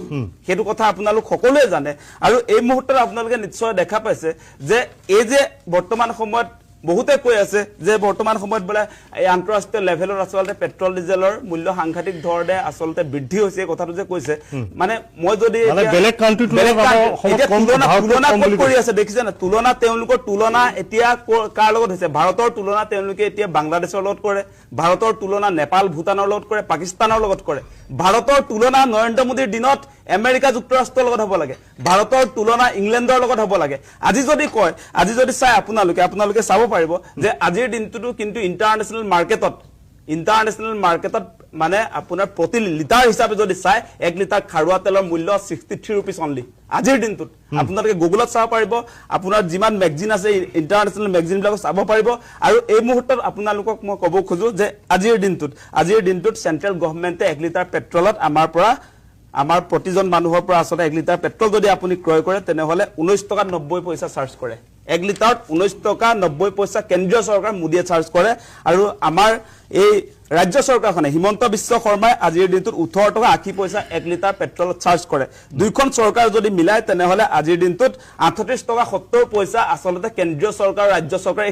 সেইটো কথা আপোনালোক সকলোৱে জানে। আৰু এই মুহূৰ্তত আপোনালোকে নিশ্চয় দেখা পাইছে যে এই যে বৰ্তমান সময়ত বহুতে কৈ আছে যে বৰ্তমান সময়ত বোলে এই আন্তঃৰাষ্ট্ৰীয় লেভেলত আচলতে পেট্ৰল ডিজেলৰ মূল্য সাংঘাতিক ধৰণে আচলতে বৃদ্ধি হৈছে, এই কথাটো যে কৈছে, মানে মই যদি তুলনা কৰি আছে দেখিছে না, তেওঁলোকৰ তুলনা এতিয়া কাৰ লগত হৈছে? ভাৰতৰ তুলনা তেওঁলোকে এতিয়া বাংলাদেশৰ লগত কৰে, ভাৰতৰ তুলনা নেপাল ভূটানৰ লগত কৰে, পাকিস্তানৰ লগত কৰে। ভাৰতৰ তুলনা নৰেন্দ্ৰ মোদীৰ দিনত আমেৰিকা যুক্তৰাষ্ট্ৰৰ লগত হ'ব লাগে, ভাৰতৰ তুলনা ইংলেণ্ডৰ লগত হ'ব লাগে। আজি যদি কয়, আজি যদি চাই আপোনালোকে চাব পাৰিব যে আজিৰ দিনটোতো কিন্তু ইণ্টাৰনেশ্যনেল মাৰ্কেটত মানে আপোনাৰ প্ৰতি লিটাৰ হিচাপে যদি চাই 1 লিটাৰ খাৰুৱা তেলৰ মূল্য 63 ৰুপিজ অনলি আজিৰ দিনটোত। আপোনালোকে গুগলত চাব পাৰিব, আপোনাৰ যিমান মেগজিন আছে ইণ্টাৰনেশ্যনেল মেগজিনবিলাকক চাব পাৰিব। আৰু এই মুহূৰ্তত আপোনালোকক মই ক'ব খোজো যে আজিৰ দিনটোত চেণ্ট্ৰেল গভৰ্ণমেণ্টে 1 লিটাৰ পেট্ৰলত আমাৰ প্ৰতিজন মানুহৰ পৰা আচলতে 1 লিটাৰ পেট্ৰল যদি আপুনি ক্ৰয় কৰে তেনেহ'লে 19 টকা 90 পইচা চাৰ্জ কৰে। 1 লিটাৰত 19 টকা 90 পইচা কেন্দ্ৰীয় চৰকাৰ মোদীয়ে চাৰ্জ কৰে। আৰু আমাৰ এই ৰাজ্য চৰকাৰখনে হিমন্ত বিশ্ব শৰ্মাই আজিৰ দিনটোত 18 টকা 80 পইচা 1 লিটাৰ পেট্ৰলত চাৰ্জ কৰে। দুইখন চৰকাৰ যদি মিলাই তেনেহ'লে আজিৰ দিনটোত 38 টকা 70 পইচা আচলতে কেন্দ্ৰীয় চৰকাৰ ৰাজ্য চৰকাৰ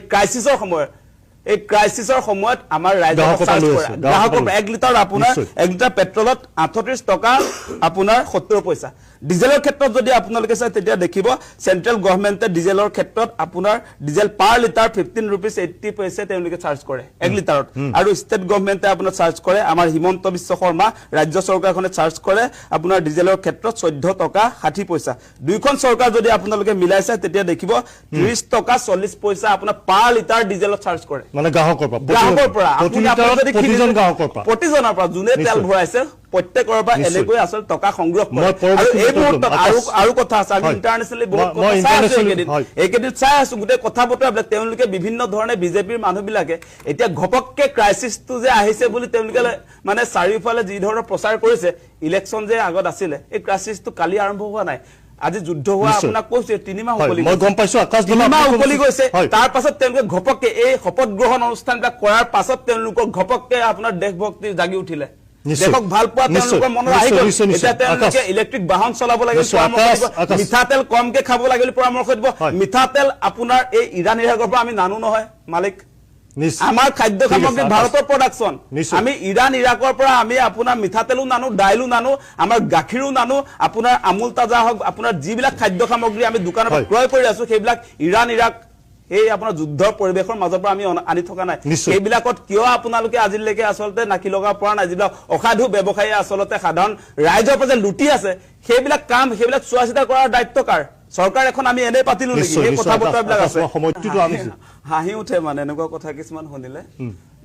এই ক্ৰাইচিছৰ সময়ত আমাৰ ৰাজ্যৰ চাৰ্জ কৰে। গ্ৰাহকৰ 1 লিটাৰ আপোনাৰ 1 লিটাৰ পেট্ৰলত 38 টকা আপোনাৰ 70 পইচা। ডিজেলৰ ক্ষেত্ৰত যদি আপোনালোকে চাই তেতিয়া দেখিব চেণ্ট্ৰেল গভৰ্ণমেণ্টে ডিজেলৰ ক্ষেত্ৰত আপোনাৰ ডিজেল পাৰ লিটাৰ 15 ৰুপিজ 80 পইচা তেওঁলোকে চাৰ্জ কৰে 1 লিটাৰত। আৰু ষ্টেট গভৰ্ণমেণ্টে আপোনাৰ চাৰ্জ কৰে, আমাৰ হিমন্ত বিশ্ব শৰ্মা ৰাজ্য চৰকাৰখনে চাৰ্জ কৰে আপোনাৰ ডিজেলৰ ক্ষেত্ৰত 14 টকা 60 পইচা। দুইখন চৰকাৰ যদি আপোনালোকে মিলাই চাই তেতিয়া দেখিব 30 টকা 40 পইচা আপোনাৰ পাৰ লিটাৰ ডিজেলত চাৰ্জ কৰে, মানে গ্ৰাহকৰ পৰা প্ৰতিজনৰ পৰা যোনে তেল ভৰাইছে প্ৰত্যেকৰ পৰা এনেকৈ আচলতে টকা সংগ্ৰহ কৰে। আৰু এই মুহূৰ্তত আৰু কথা আছে, আমি ইণ্টাৰনেশ্যনেলি বহুত এইকেইদিন চাই আছো গোটেই কথা বতৰাবিলাক তেওঁলোকে বিভিন্ন ধৰণে বিজেপিৰ মানুহবিলাকে এতিয়া ঘপককে ক্ৰাইচিছটো যে আহিছে বুলি তেওঁলোকে মানে চাৰিওফালে যি ধৰণৰ প্ৰচাৰ কৰিছে, ইলেকশ্যন যে আগত আছিলে, এই ক্ৰাইচিছটো কালি আৰম্ভ হোৱা নাই, আজি যুদ্ধ হোৱা আপোনাক কৈছে 3 মাহ উকলি গৈছে। তাৰ পাছত তেওঁলোকে ঘপককে এই শপত গ্ৰহণ অনুষ্ঠানবিলাক কৰাৰ পাছত তেওঁলোকৰ ঘপককে আপোনাৰ দেশভক্তি জাগি উঠিলে, দেশক ভাল পোৱা তেওঁলোকৰ মনত আহি গ'ল। এতিয়া তেওঁলোকে ইলেক্ট্ৰিক বাহন চলাব লাগে, মিঠাতেল কমকে খাব লাগে বুলি পৰামৰ্শ দিব। মিঠাতেল আপোনাৰ এই ইৰাণ ইৰাকৰ পৰা আমি নানো নহয় মালিক, আমাৰ খাদ্য সামগ্ৰী ভাৰতৰ প্ৰডাকশ্যন, আমি ইৰাণ ইৰাকৰ পৰা আমি আপোনাৰ মিঠাতেলো নানো, দাইলো নানো, আমাৰ গাখীৰো নানো, আপোনাৰ আমুল তাজা হওক, আপোনাৰ যিবিলাক খাদ্য সামগ্ৰী আমি দোকানৰ পৰা ক্ৰয় কৰি আছো সেইবিলাক ইৰাণ ইৰাক এই আপোনাৰ যুদ্ধৰ পৰিৱেশৰ মাজৰ পৰা আমি আনি থকা নাই। সেইবিলাকত কিয় আপোনালোকে আজিলৈকে আচলতে নাকি লগাব পৰা নাই? যিবিলাক অসাধু ব্যৱসায়ী আচলতে সাধাৰণ ৰাইজৰ পৰা যে লুটি আছে, সেইবিলাক চোৱা চিতা কৰাৰ দায়িত্ব কাৰ? চৰকাৰ এখন আমি এনেই পাতিলো নেকি? এই কথা বতৰাবিলাক আছে, হাঁহি উঠে মানে এনেকুৱা কথা কিছুমান শুনিলে।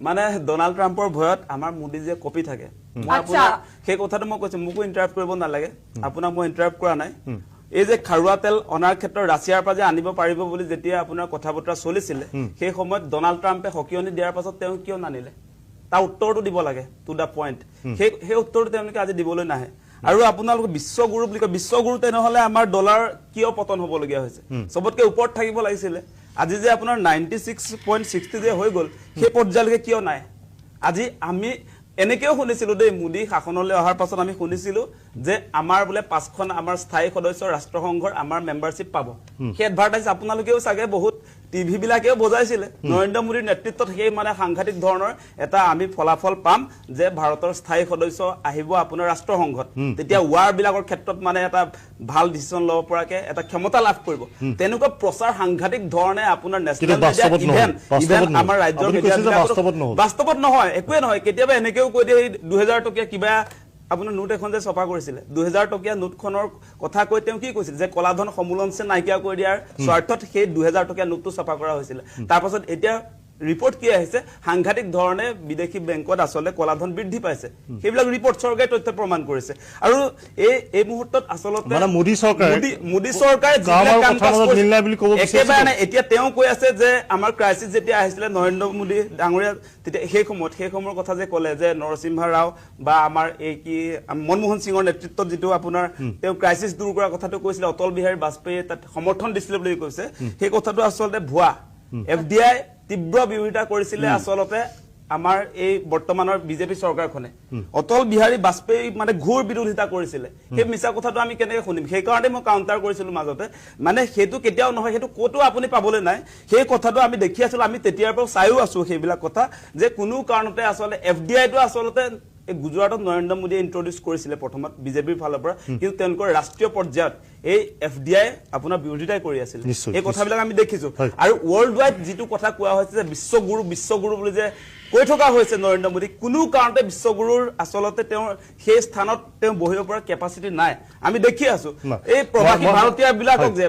মানে ডনাল্ড ট্ৰাম্পৰ ভয়ত আমাৰ মোদী যে কপি থাকে। মই আপোনাৰ সেই কথাটো মই কৈছো, মোকো ইণ্টাৰাপ্ট কৰিব নালাগে, আপোনাক মই ইণ্টাৰাপ্ট কৰা নাই। এই যে খাৰুৱা তেল অনাৰ ক্ষেত্ৰত ৰাছিয়াৰ পৰা যে আনিব পাৰিব বুলি যেতিয়া আপোনাৰ কথা বতৰা চলিছিলে, সেই সময়ত ডনাল্ড ট্ৰাম্পে সকিয়নি দিয়াৰ পাছত তেওঁ কিয় নানিলে? তাৰ উত্তৰটো দিব লাগে, টু দা পইণ্ট। সেই উত্তৰটো তেওঁলোকে আজি দিবলৈ নাহে। আৰু আপোনালোকে বিশ্বগুৰু বুলি কয়, বিশ্বগুৰু তেনেহলে আমাৰ ডলাৰ কিয় পতন হবলগীয়া হৈছে? চবতকে ওপৰত থাকিব লাগিছিলে। আজি যে আপোনাৰ 96.60 যে হৈ গ'ল, সেই পৰ্যায়লৈকে কিয় নাই? আজি আমি এনেকেও শুনিছিলো দেই, মোদী শাসনলৈ অহাৰ পাছত আমি শুনিছিলো যে আমাৰ বোলে 5খন আমাৰ স্থায়ী সদস্য ৰাষ্ট্ৰসংঘৰ আমাৰ মেম্বাৰশ্বিপ পাব। সেই এডভাৰটাইজ আপোনালোকেও চাগে বহুত টিভি বিলাকেও বজাইছিলে। নৰেন্দ্ৰ মোদীৰ নেতৃত্বত সেই মানে সাংঘাতিক ধৰণৰ এটা আমি ফলাফল পাম যে ভাৰতৰ স্থায়ী সদস্য আহিব আপোনাৰ ৰাষ্ট্ৰসংঘত, তেতিয়া ৱাৰ বিলাকৰ ক্ষেত্ৰত মানে এটা ভাল ডিচিশ্যন ল'ব পৰাকে এটা ক্ষমতা লাভ কৰিব। তেনেকুৱা প্ৰচাৰ সাংঘাতিক ধৰণে আপোনাৰ নেশ্যনেল ইভেন্ট আমাৰ ৰাজ্যৰ বাস্তৱত নহয়, একোৱে নহয়। কেতিয়াবা এনেকেও কৈ দিয়ে 2000 টকীয়া কিবা আপোনাৰ নোট এখন যে ছপা কৰিছিলে, 2000 টকীয়া নোটখনৰ কথা কৈ তেওঁ কি কৈছিল যে কলা ধন সমুলনচে নাইকিয়া কৰি দিয়াৰ স্বাৰ্থত সেই 2000 টকীয়া নোটটো ছপা কৰা হৈছিলে। তাৰপাছত এতিয়া ৰিপৰ্ট কি আহিছে সাংঘাতিক ধৰণে বিদেশী বেংকত আচলতে কলাধন বৃদ্ধি পাইছে সেইবিলাক ৰিপৰ্ট চৰকাৰে তথ্য প্ৰমাণ কৰিছে আৰু এই মুহূৰ্তত আচলতে মানে মোদী চৰকাৰে একেবাৰে নাই এতিয়া তেওঁ কৈ আছে যে আমাৰ ক্ৰাইচিছ যেতিয়া আহিছিলে নৰেন্দ্ৰ মোদী ডাঙৰীয়া তেতিয়া সেই সময়ৰ কথা যে ক'লে যে নৰসিংহ ৰাও বা আমাৰ এই কি মনমোহন সিঙৰ নেতৃত্বত যিটো আপোনাৰ তেওঁ ক্ৰাইচিছ দূৰ কৰাৰ কথাটো কৈছিলে অটল বিহাৰী বাজপেয়ীয়ে তাত সমৰ্থন দিছিলে বুলি কৈছে সেই কথাটো আচলতে ভুৱা FDI তীব্ৰ বিৰোধিতা কৰিছিলে আচলতে আমাৰ এই বৰ্তমানৰ বিজেপি চৰকাৰখনে অটল বিহাৰী বাজপেয়ী মানে ঘোৰ বিৰোধিতা কৰিছিলে সেই মিছা কথাটো আমি কেনেকৈ শুনিম সেইকাৰণে মই কাউণ্টাৰ কৰিছিলো মাজতে মানে সেইটো কেতিয়াও নহয় সেইটো ক'তো আপুনি পাবলৈ নাই সেই কথাটো আমি দেখি আছিলো আমি তেতিয়াৰ পৰা চাইও আছো সেইবিলাক কথা যে কোনো কাৰণতে আচলতে FDIটো আচলতে এই গুজৰাটত নৰেন্দ্ৰ মোদীয়ে ইন্ট্ৰডিউস কৰিছিলে প্ৰথমত বিজেপিৰ ফালৰ পৰা কিন্তু তেওঁলোকৰ ৰাষ্ট্ৰীয় পৰ্যায়ত এই FDI আপোনাৰ বিৰোধিতাই কৰি আছিল এই কথাবিলাক আমি দেখিছো আৰু ৱৰ্ল্ড ওয়াইড যেটো কথা কোৱা হৈছে যে বিশ্বগুৰু বুলি যে কৈ থকা হৈছে নৰেন্দ্ৰ মোদী কোনো কাৰণতে বিশ্বগুৰুৰ আচলতে তেওঁ সেই স্থানত তেওঁ বহিব পৰা কেপাসিটি নাই আমি দেখি আছো এই প্ৰবাসী ভাৰতীয় বিলাকক যে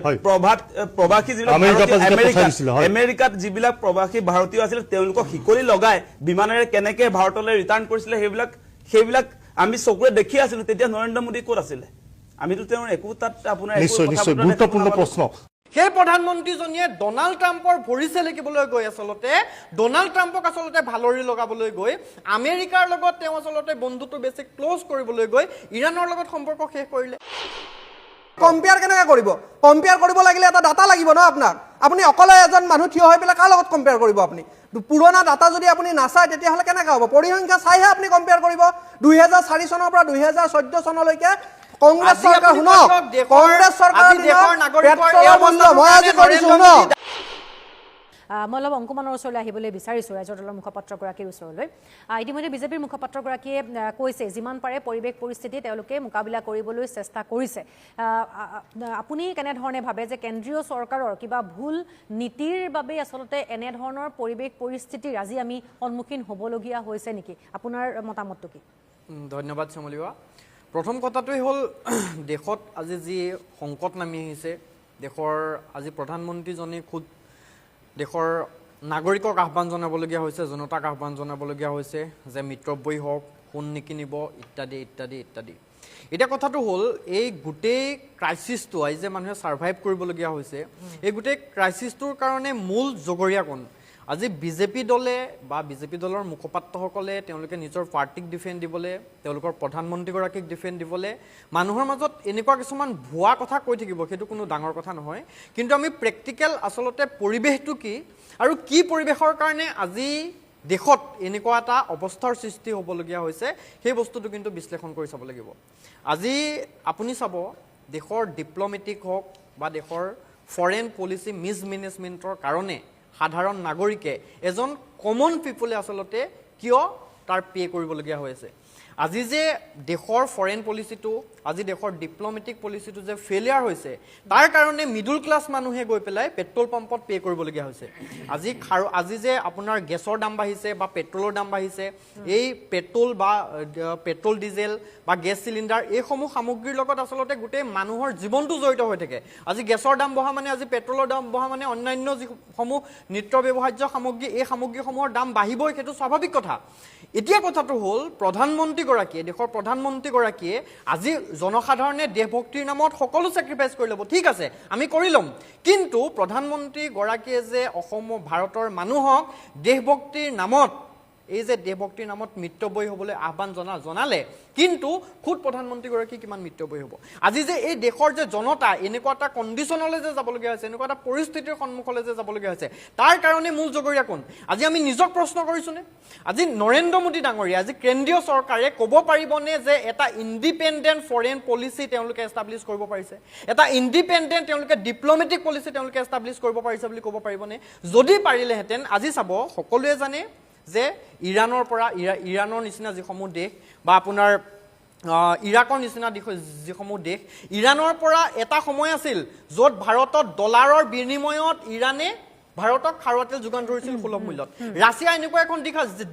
প্ৰবাসী আমেৰিকাত যিবিলাক প্ৰবাসী ভাৰতীয় আছিল তেওঁলোকক হিকলি লগাই বিমানেৰে কেনেকে ভাৰতলৈ ৰিটাৰ্ণ কৰিছিলে সেইবিলাক আমি চকুৰে দেখি আছিলো তেতিয়া নৰেন্দ্ৰ মোদী ক'ত আছিলে আমিতো তেওঁৰ একো তাত আপোনাৰ নিশ্চয় গুৰুত্বপূৰ্ণ প্ৰশ্ন সেই প্ৰধানমন্ত্ৰীজনীয়ে ডোনাল্ড ট্ৰাম্পৰ ভৰি চেলেকিবলৈ গৈ আচলতে ডোনাল্ড ট্ৰাম্পক আচলতে ভালৰি লগাবলৈ গৈ আমেৰিকাৰ লগত তেওঁ আচলতে বন্ধুত্ব বেছি ক্লোজ কৰিবলৈ গৈ ইৰাণৰ লগত সম্পৰ্ক শেষ কৰিলে কম্পেয়াৰ কেনেকৈ কৰিব কম্পেয়াৰ কৰিব লাগিলে এটা ডাটা লাগিব ন আপোনাক আপুনি অকলে এজন মানুহ থিয় হৈ পেলাই কাৰ লগত কম্পেয়াৰ কৰিব আপুনি পুৰণা ডাটা যদি আপুনি নাচায় তেতিয়াহ'লে কেনেকৈ হ'ব পৰিসংখ্যা চাইহে আপুনি কম্পেয়াৰ কৰিব 2004 চনৰ পৰা 2014 চনলৈকে কংগ্ৰেছ চৰকাৰ শুনক কংগ্ৰেছ চৰকাৰৰ দেশৰ নাগৰিকৰ এই মূল্য মই আজি কৰিছো শুনক মই অলপ অংকুমানৰ ওচৰলৈ আহিবলৈ বিচাৰিছোঁ ৰাজ্যৰ দলৰ মুখপাত্ৰগৰাকীৰ ওচৰলৈ ইতিমধ্যে বিজেপিৰ মুখপাত্ৰগৰাকীয়ে কৈছে যিমান পাৰে পৰিৱেশ পৰিস্থিতি তেওঁলোকে মোকাবিলা কৰিবলৈ চেষ্টা কৰিছে আপুনি কেনেধৰণে ভাবে যে কেন্দ্ৰীয় চৰকাৰৰ কিবা ভুল নীতিৰ বাবে আচলতে এনেধৰণৰ পৰিৱেশ পৰিস্থিতিৰ আজি আমি সন্মুখীন হ'বলগীয়া হৈছে নেকি আপোনাৰ মতামতটো কি ধন্যবাদ চমলিৱা প্ৰথম কথাটোই হ'ল দেশত আজি যি সংকট নামি আহিছে দেশৰ আজি প্ৰধানমন্ত্ৰীজনে খুদ দেশৰ নাগৰিকক আহ্বান জনাবলগীয়া হৈছে জনতাক আহ্বান জনাবলগীয়া হৈছে যে মিতব্যয়ী হওক সোণ নিকিনিব ইত্যাদি ইত্যাদি ইত্যাদি এটা কথাটো হ'ল এই গোটেই ক্ৰাইচিছটো আই যে মানুহে সাৰ্ভাইভ কৰিবলগীয়া হৈছে এই গোটেই ক্ৰাইচিছটোৰ কাৰণে মূল জগৰীয়া কোন আজি বিজেপি দলে বা বিজেপি দলৰ মুখপাত্ৰসকলে তেওঁলোকে নিজৰ পাৰ্টিক ডিফেন্ড দিবলৈ তেওঁলোকৰ প্ৰধানমন্ত্ৰীগৰাকীক ডিফেন্ড দিবলৈ মানুহৰ মাজত এনেকুৱা কিছুমান ভুৱা কথা কৈ থাকিব সেইটো কোনো ডাঙৰ কথা নহয় কিন্তু আমি প্ৰেক্টিকেল আচলতে পৰিৱেশটো কি আৰু কি পৰিৱেশৰ কাৰণে আজি দেশত এনেকুৱা এটা অৱস্থাৰ সৃষ্টি হ'বলগীয়া হৈছে সেই বস্তুটো কিন্তু বিশ্লেষণ কৰি চাব লাগিব আজি আপুনি চাব দেশৰ ডিপ্ল'মেটিক হওক বা দেশৰ ফৰেন পলিচি মিছমেনেজমেণ্টৰ কাৰণে সাধাৰণ নাগৰিকে এজন কমন পিপলে আচলতে কিয় তাৰ পে কৰিবলগীয়া হৈ আছে আজি যে দেশৰ ফৰেন পলিচিটো আজি দেশৰ ডিপ্ল'মেটিক পলিচিটো যে ফেইলিয়াৰ হৈছে তাৰ কাৰণে মিডল ক্লাছ মানুহে গৈ পেলাই পেট্ৰল পাম্পত পে কৰিবলগীয়া হৈছে আজি যে আপোনাৰ গেছৰ দাম বাঢ়িছে বা পেট্ৰলৰ দাম বাঢ়িছে এই পেট্ৰল ডিজেল বা গেছ চিলিণ্ডাৰ এইসমূহ সামগ্ৰীৰ লগত আচলতে গোটেই মানুহৰ জীৱনটো জড়িত হৈ থাকে আজি গেছৰ দাম বঢ়া মানে আজি পেট্ৰলৰ দাম বঢ়া মানে অন্যান্য যিসমূহ নিত্য ব্যৱহাৰ্য সামগ্ৰী এই সামগ্ৰীসমূহৰ দাম বাঢ়িবই সেইটো স্বাভাৱিক কথা এতিয়া কথাটো হ'ল দেশৰ প্ৰধানমন্ত্ৰীগৰাকীয়ে আজি জনসাধাৰণে দেশভক্তিৰ নামত সকলো চেক্ৰিফাইচ কৰি ল'ব ঠিক আছে আমি কৰি ল'ম কিন্তু প্ৰধানমন্ত্ৰীগৰাকীয়ে যে অসম ভাৰতৰ মানুহক দেশভক্তিৰ নামত এই যে দেশভক্তিৰ নামত মিতব্যয়ী হ'বলৈ আহ্বান জনালে কিন্তু খুদ প্ৰধানমন্ত্ৰীগৰাকী কিমান মিতব্যয়ী হ'ব আজি যে এই দেশৰ যে জনতা এনেকুৱা এটা কণ্ডিশ্যনলৈ যে যাবলগীয়া হৈছে এনেকুৱা এটা পৰিস্থিতিৰ সন্মুখলৈ যে যাবলগীয়া হৈছে তাৰ কাৰণে মূল জগৰীয়া কোন আজি আমি নিজক প্ৰশ্ন কৰিছোনে আজি নৰেন্দ্ৰ মোদী ডাঙৰীয়া আজি কেন্দ্ৰীয় চৰকাৰে ক'ব পাৰিবনে যে এটা ইণ্ডিপেণ্ডেণ্ট ফৰেন পলিচি তেওঁলোকে এষ্টাব্লিছ কৰিব পাৰিছে এটা ইণ্ডিপেণ্ডেণ্ট তেওঁলোকে ডিপ্ল'মেটিক পলিচি তেওঁলোকে এষ্টাব্লিছ কৰিব পাৰিছে বুলি ক'ব পাৰিবনে যদি পাৰিলেহেঁতেন আজি চাব সকলোৱে জানে যে ইৰাণৰ নিচিনা যিসমূহ দেশ বা আপোনাৰ ইৰাকৰ নিচিনা যিসমূহ দেশ ইৰাণৰ পৰা এটা সময় আছিল য'ত ভাৰতত ডলাৰৰ বিনিময়ত ইৰাণে ভাৰতক খাৰুৱা তেল যোগান ধৰিছিল সুলভ মূল্যত ৰাছিয়া এনেকুৱা এখন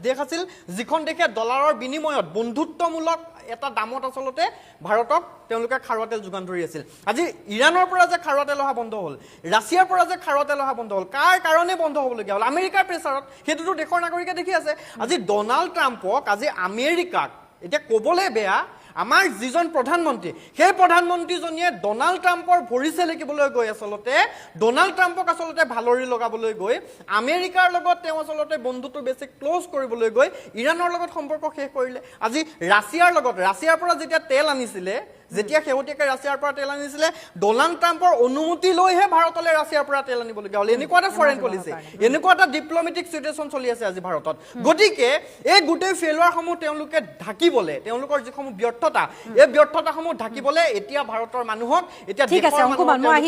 দেশ আছিল যিখন দেশে ডলাৰৰ বিনিময়ত বন্ধুত্বমূলক এটা দামত আচলতে ভাৰতক তেওঁলোকে খাৰুৱা তেল যোগান ধৰি আছিল আজি ইৰাণৰ পৰা যে খাৰুৱা তেল অহা বন্ধ হ'ল ৰাছিয়াৰ পৰা যে খাৰুৱা তেল অহা বন্ধ হ'ল কাৰ কাৰণে বন্ধ হ'বলগীয়া হ'ল আমেৰিকাৰ প্ৰেছাৰত সেইটোতো দেশৰ নাগৰিকে দেখি আছে আজি ডনাল্ড ট্ৰাম্পক আজি আমেৰিকাক এতিয়া ক'বলৈ বেয়া আমাৰ যিজন প্ৰধানমন্ত্ৰী সেই প্ৰধানমন্ত্ৰীজনীয়ে ডনাল্ড ট্ৰাম্পৰ ভৰি চেলেকিবলৈ গৈ আচলতে ডনাল্ড ট্ৰাম্পক আচলতে ভালৰি লগাবলৈ গৈ আমেৰিকাৰ লগত তেওঁ আচলতে বন্ধুটো বেছি ক্লোজ কৰিবলৈ গৈ ইৰাণৰ লগত সম্পৰ্ক শেষ কৰিলে আজি ৰাছিয়াৰ পৰা যেতিয়া তেল আনিছিলে যেতিয়া শেহতীয়াকৈ ৰাছিয়াৰ পৰা তেল আনিছিলে ডনাল্ড ট্ৰাম্পৰ অনুমতি লৈহে ভাৰতলৈ ৰাছিয়াৰ পৰা তেল আনিবলগীয়া হ'ল এনেকুৱা এটা ফৰেইন পলিচি এনেকুৱা এটা ডিপ্লমেটিক চিটুৱেশ্যন চলি আছে আজি ভাৰতত গতিকে এই গোটেই ফেইলুৱাৰসমূহ তেওঁলোকে ঢাকিবলৈ তেওঁলোকৰ যিসমূহ ব্যৰ্থতা এই ব্যৰ্থতাসমূহ ঢাকিবলৈ এতিয়া ভাৰতৰ মানুহক এতিয়া ঠিক আছে অংকুমান মই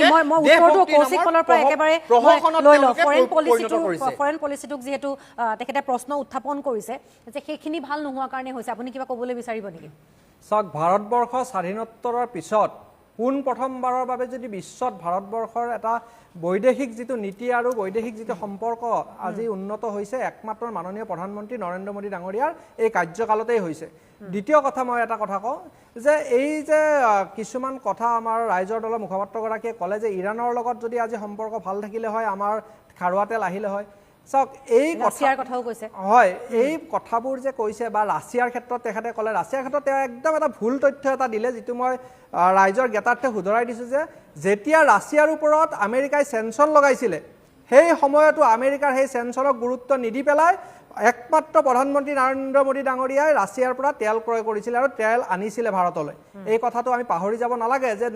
উত্তৰটো কৌশিক কলৰ পৰা একেবাৰে লৈ লওঁ ফৰেইন পলিচিটোক যিহেতু তেখেতে প্ৰশ্ন উত্থাপন কৰিছে যে সেইখিনি ভাল নোহোৱাৰ কাৰণে হৈছে আপুনি কিবা ক'বলৈ বিচাৰিব নেকি চাওক ভাৰতবৰ্ষ স্বাধীনোত্তৰৰ পিছত পোনপ্ৰথমবাৰৰ বাবে যদি বিশ্বত ভাৰতবৰ্ষৰ এটা বৈদেশিক যিটো নীতি আৰু বৈদেশিক যিটো সম্পৰ্ক আজি উন্নত হৈছে একমাত্ৰ মাননীয় প্ৰধানমন্ত্ৰী নৰেন্দ্ৰ মোদী ডাঙৰীয়াৰ এই কাৰ্যকালতেই হৈছে দ্বিতীয় কথা মই এটা কথা কওঁ যে এই যে কিছুমান কথা আমাৰ ৰাইজৰ দলৰ মুখপাত্ৰগৰাকীয়ে ক'লে যে ইৰাণৰ লগত যদি আজি সম্পৰ্ক ভাল থাকিলে হয় আমাৰ খাৰুৱা তেল আহিলে হয় চাওক এই ৰাছিয়াৰ কথাও কৈছে হয় এই কথাবোৰ যে কৈছে বা ৰাছিয়াৰ ক্ষেত্ৰত তেখেতে ক'লে ৰাছিয়াৰ ক্ষেত্ৰত তেওঁ একদম এটা ভুল তথ্য এটা দিলে যিটো মই ৰাইজৰ জ্ঞাতাৰ্থে শুধৰাই দিছোঁ যে যেতিয়া ৰাছিয়াৰ ওপৰত আমেৰিকাই চেনচন লগাইছিলে সেই সময়তো আমেৰিকাৰ সেই চেনচনক গুৰুত্ব নিদি পেলাই একমাত্ৰ প্ৰধানমন্ত্ৰী নৰেন্দ্ৰ মোদী ডাঙৰীয়াই ৰাছিয়াৰ পৰা তেল ক্ৰয় কৰিছিলে আৰু তেল আনিছিলে ভাৰতলৈ এই কথাটো আমি পাহৰি যাব নালাগে যে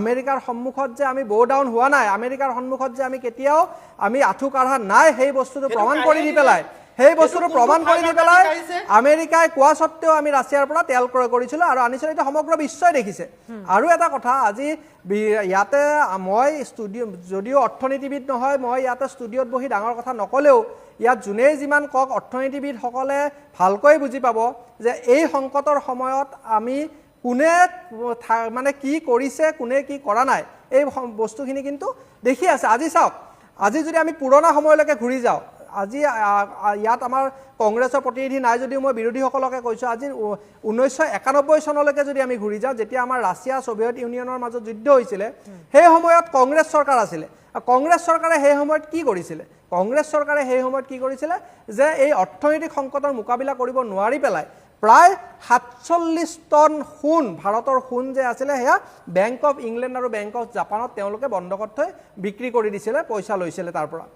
আমেৰিকাৰ সন্মুখত যে আমি ব' ডাউন হোৱা নাই আমেৰিকাৰ সন্মুখত যে আমি কেতিয়াও আমি আঁঠু কাঢ়া নাই সেই বস্তুটো প্ৰমাণ কৰি দি পেলাই আমেৰিকাই কোৱা সত্ত্বেও আমি ৰাছিয়াৰ পৰা তেল ক্ৰয় কৰিছিলোঁ আৰু আনিছিলোঁ এতিয়া সমগ্ৰ বিশ্বই দেখিছে আৰু এটা কথা আজি ইয়াতে মই যদিও অৰ্থনীতিবিদ নহয় মই ইয়াতে ষ্টুডিঅ'ত বহি ডাঙৰ কথা নক'লেও ইয়াত যোনেই যিমান কওক অৰ্থনীতিবিদসকলে ভালকৈ বুজি পাব যে এই সংকটৰ সময়ত আমি কোনে মানে কি কৰিছে কোনে কি কৰা নাই এই বস্তুখিনি কিন্তু দেখি আছে আজি চাওক আজি যদি আমি পুৰণা সময়লৈকে ঘূৰি যাওঁ আজি ইয়াত আমাৰ কংগ্ৰেছৰ প্ৰতিনিধি নাই যদিও মই বিৰোধীসকলকে কৈছোঁ আজি 1991 চনলৈকে যদি আমি ঘূৰি যাওঁ যেতিয়া আমাৰ ৰাছিয়া ছোভিয়েট ইউনিয়নৰ মাজত যুদ্ধ হৈছিলে সেই সময়ত কংগ্ৰেছ চৰকাৰ আছিলে কংগ্ৰেছ চৰকাৰে সেই সময়ত কি কৰিছিলে কংগ্ৰেছ চৰকাৰে সেই সময়ত কি কৰিছিলে যে এই অৰ্থনৈতিক সংকটৰ মোকাবিলা কৰিব নোৱাৰি পেলাই প্ৰায় 47 টন সোণ ভাৰতৰ সোণ যে আছিলে সেয়া বেংক অফ ইংলেণ্ড আৰু বেংক অফ জাপানত তেওঁলোকে বন্ধকত থৈ বিক্ৰী কৰি দিছিলে পইচা লৈছিলে তাৰ পৰা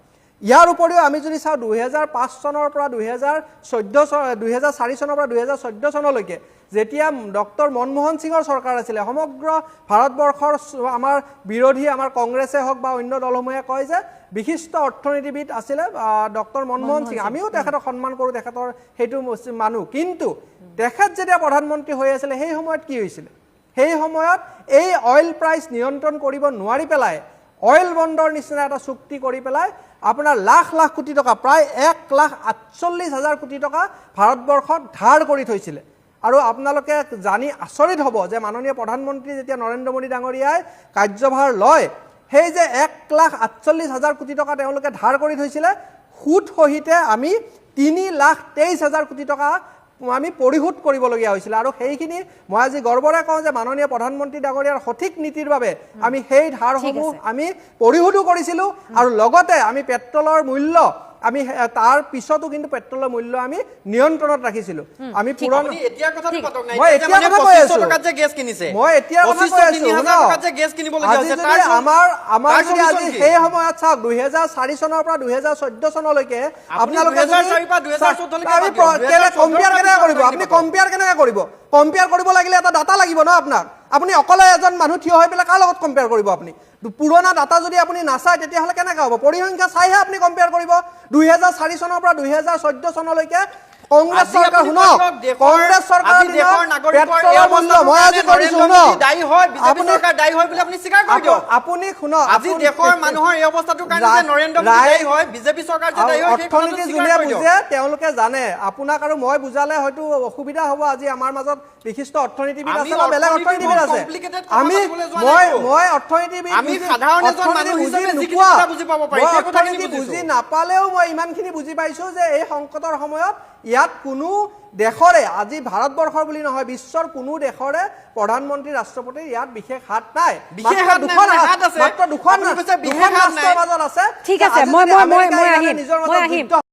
ইয়াৰ উপৰিও আমি যদি চাওঁ 2005 চনৰ পৰা 2004 চনৰ পৰা 2014 চনলৈকে যেতিয়া ডক্টৰ মনমোহন সিঙৰ চৰকাৰ আছিলে সমগ্ৰ ভাৰতবৰ্ষৰ আমাৰ বিৰোধী আমাৰ কংগ্ৰেছে হওক বা অন্য দলসমূহে কয় যে বিশিষ্ট অৰ্থনীতিবিদ আছিলে ডক্টৰ মনমোহন সিং আমিও তেখেতক সন্মান কৰোঁ তেখেতৰ সেইটো মানুহ কিন্তু তেখেত যেতিয়া প্ৰধানমন্ত্ৰী হৈ আছিলে সেই সময়ত কি হৈছিলে সেই সময়ত এই অইল প্ৰাইচ নিয়ন্ত্ৰণ কৰিব নোৱাৰি পেলাই অইল বণ্ডৰ নিচিনা এটা চুক্তি কৰি পেলাই আপোনাৰ লাখ লাখ কোটি টকা প্ৰায় 1,48,000 কোটি টকা ভাৰতবৰ্ষত ধাৰ কৰি থৈছিলে আৰু আপোনালোকে জানি আচৰিত হ'ব যে মাননীয় প্ৰধানমন্ত্ৰী যেতিয়া নৰেন্দ্ৰ মোদী ডাঙৰীয়াই কাৰ্যভাৰ লয় সেই যে 1,48,000 কোটি টকা তেওঁলোকে ধাৰ কৰি থৈছিলে সুদ সহিতে আমি 3,23,000 কোটি টকা আমি পৰিশোধ কৰিবলগীয়া হৈছিল আৰু সেইখিনি মই আজি গৰ্বৰে কওঁ যে মাননীয় প্ৰধানমন্ত্ৰী ডাঙৰীয়াৰ সঠিক নীতিৰ বাবে আমি সেই ধাৰসমূহ আমি পৰিশোধো কৰিছিলোঁ আৰু লগতে আমি পেট্ৰলৰ মূল্য আমি তাৰ পিছতো কিন্তু পেট্ৰলৰ মূল্য আমি নিয়ন্ত্ৰণত ৰাখিছিলোঁ আমি পুৰণ এতিয়া কথাটো পাতক নাই মই এতিয়া কথা কৈ আছোঁ টকাত যে গেছ কিনিছে মই এতিয়া কথা কৈ আছোঁ 30,000 টকাত যে গেছ কিনিবলগীয়া হৈছে তাৰ আমাৰ যদি আজি সেই সময়ত চাওক 2004 চনৰ পৰা 2014 চনলৈকে আপোনালোকে 2004 পৰা 2014 লৈকে কম্পেয়াৰ কেনেকৈ কৰিব আপুনি কম্পেয়াৰ কেনেকৈ কৰিব কম্পেয়াৰ কৰিব লাগিলে এটা ডাটা লাগিব ন আপোনাক আপুনি অকলে এজন মানুহ থিয় হৈ পেলাই কাৰ লগত কম্পেয়াৰ কৰিব আপুনি পুৰণা ডাটা যদি আপুনি নাচায় তেতিয়াহ'লে কেনেকৈ হ'ব পৰিসংখ্যা চাইহে আপুনি কম্পেয়াৰ কৰিব 2004 চনৰ পৰা 2014 চনলৈকে কংগ্ৰেছ আজি চৰকাৰ আপুনি শুনক কৈ দিয়ক, কংগ্ৰেছ চৰকাৰৰ আজি দেশৰ দিনত নাগৰিকৰ এই পেট্ৰলৰ মূল্য অৱস্থাটোৰ মই আজি কাৰণে কৈছো নৰেন্দ্ৰ শুনক মোদী দায়ী হয়, বিজেপি আপুনি- চৰকাৰ দায়ী হয় বুলি আপুনি স্বীকাৰ কৰি দিয়ক। আপুনি শুনক আজি দেশৰ মানুহৰ এই অৱস্থাটোৰ কাৰণে যে নৰেন্দ্ৰ মোদী দায়ী হয়, বিজেপি চৰকাৰ যে দায়ী হয়, সেই কথাটো অৰ্থনীতি স্বীকাৰ যোনে কৰি দিয়ক। বুজে তেওঁলোকে জানে আপোনাক আৰু মই বুজালে হয়তো অসুবিধা হ'ব আজি আমাৰ মাজত বিশিষ্ট অৰ্থনীতিবিদ আমি আছে বা বেলেগ অৰ্থনীতিবিদ আছে complicated কথা আমি পাতিবলৈ যোৱা নাইতো। মই অৰ্থনীতিবিদ আমি বুজি- সাধাৰণ এজন অৰ্থনীতি মানুহ বুজি হিচাপে যিখিনি নোপোৱা কথা বুজি পাব পাৰি, মই সেই কথাখিনি অৰ্থনীতি বুজিছো। বুজি নাপালেও মই ইমানখিনি বুজি পাইছো যে এই সংকটৰ সময়ত ইয়াত কোনো দেশৰে আজি ভাৰতবৰ্ষৰ বুলি নহয় বিশ্বৰ কোনো দেশৰে প্ৰধানমন্ত্ৰী ৰাষ্ট্ৰপতিৰ ইয়াত বিশেষ হাত নাই বিশেষ মাত্ৰ হাত নাই, দুখন হাত আছে। মাত্ৰ দুখন আপুনি কৈছে বিশেষ হাত ৰাষ্ট্ৰৰ নাই। মাজত আছে ঠিক আছে, আজি মই যদি মই আমেৰিকা মই ইৰাণে আহিম নিজৰ মই মাজত আহিম যুদ্ধ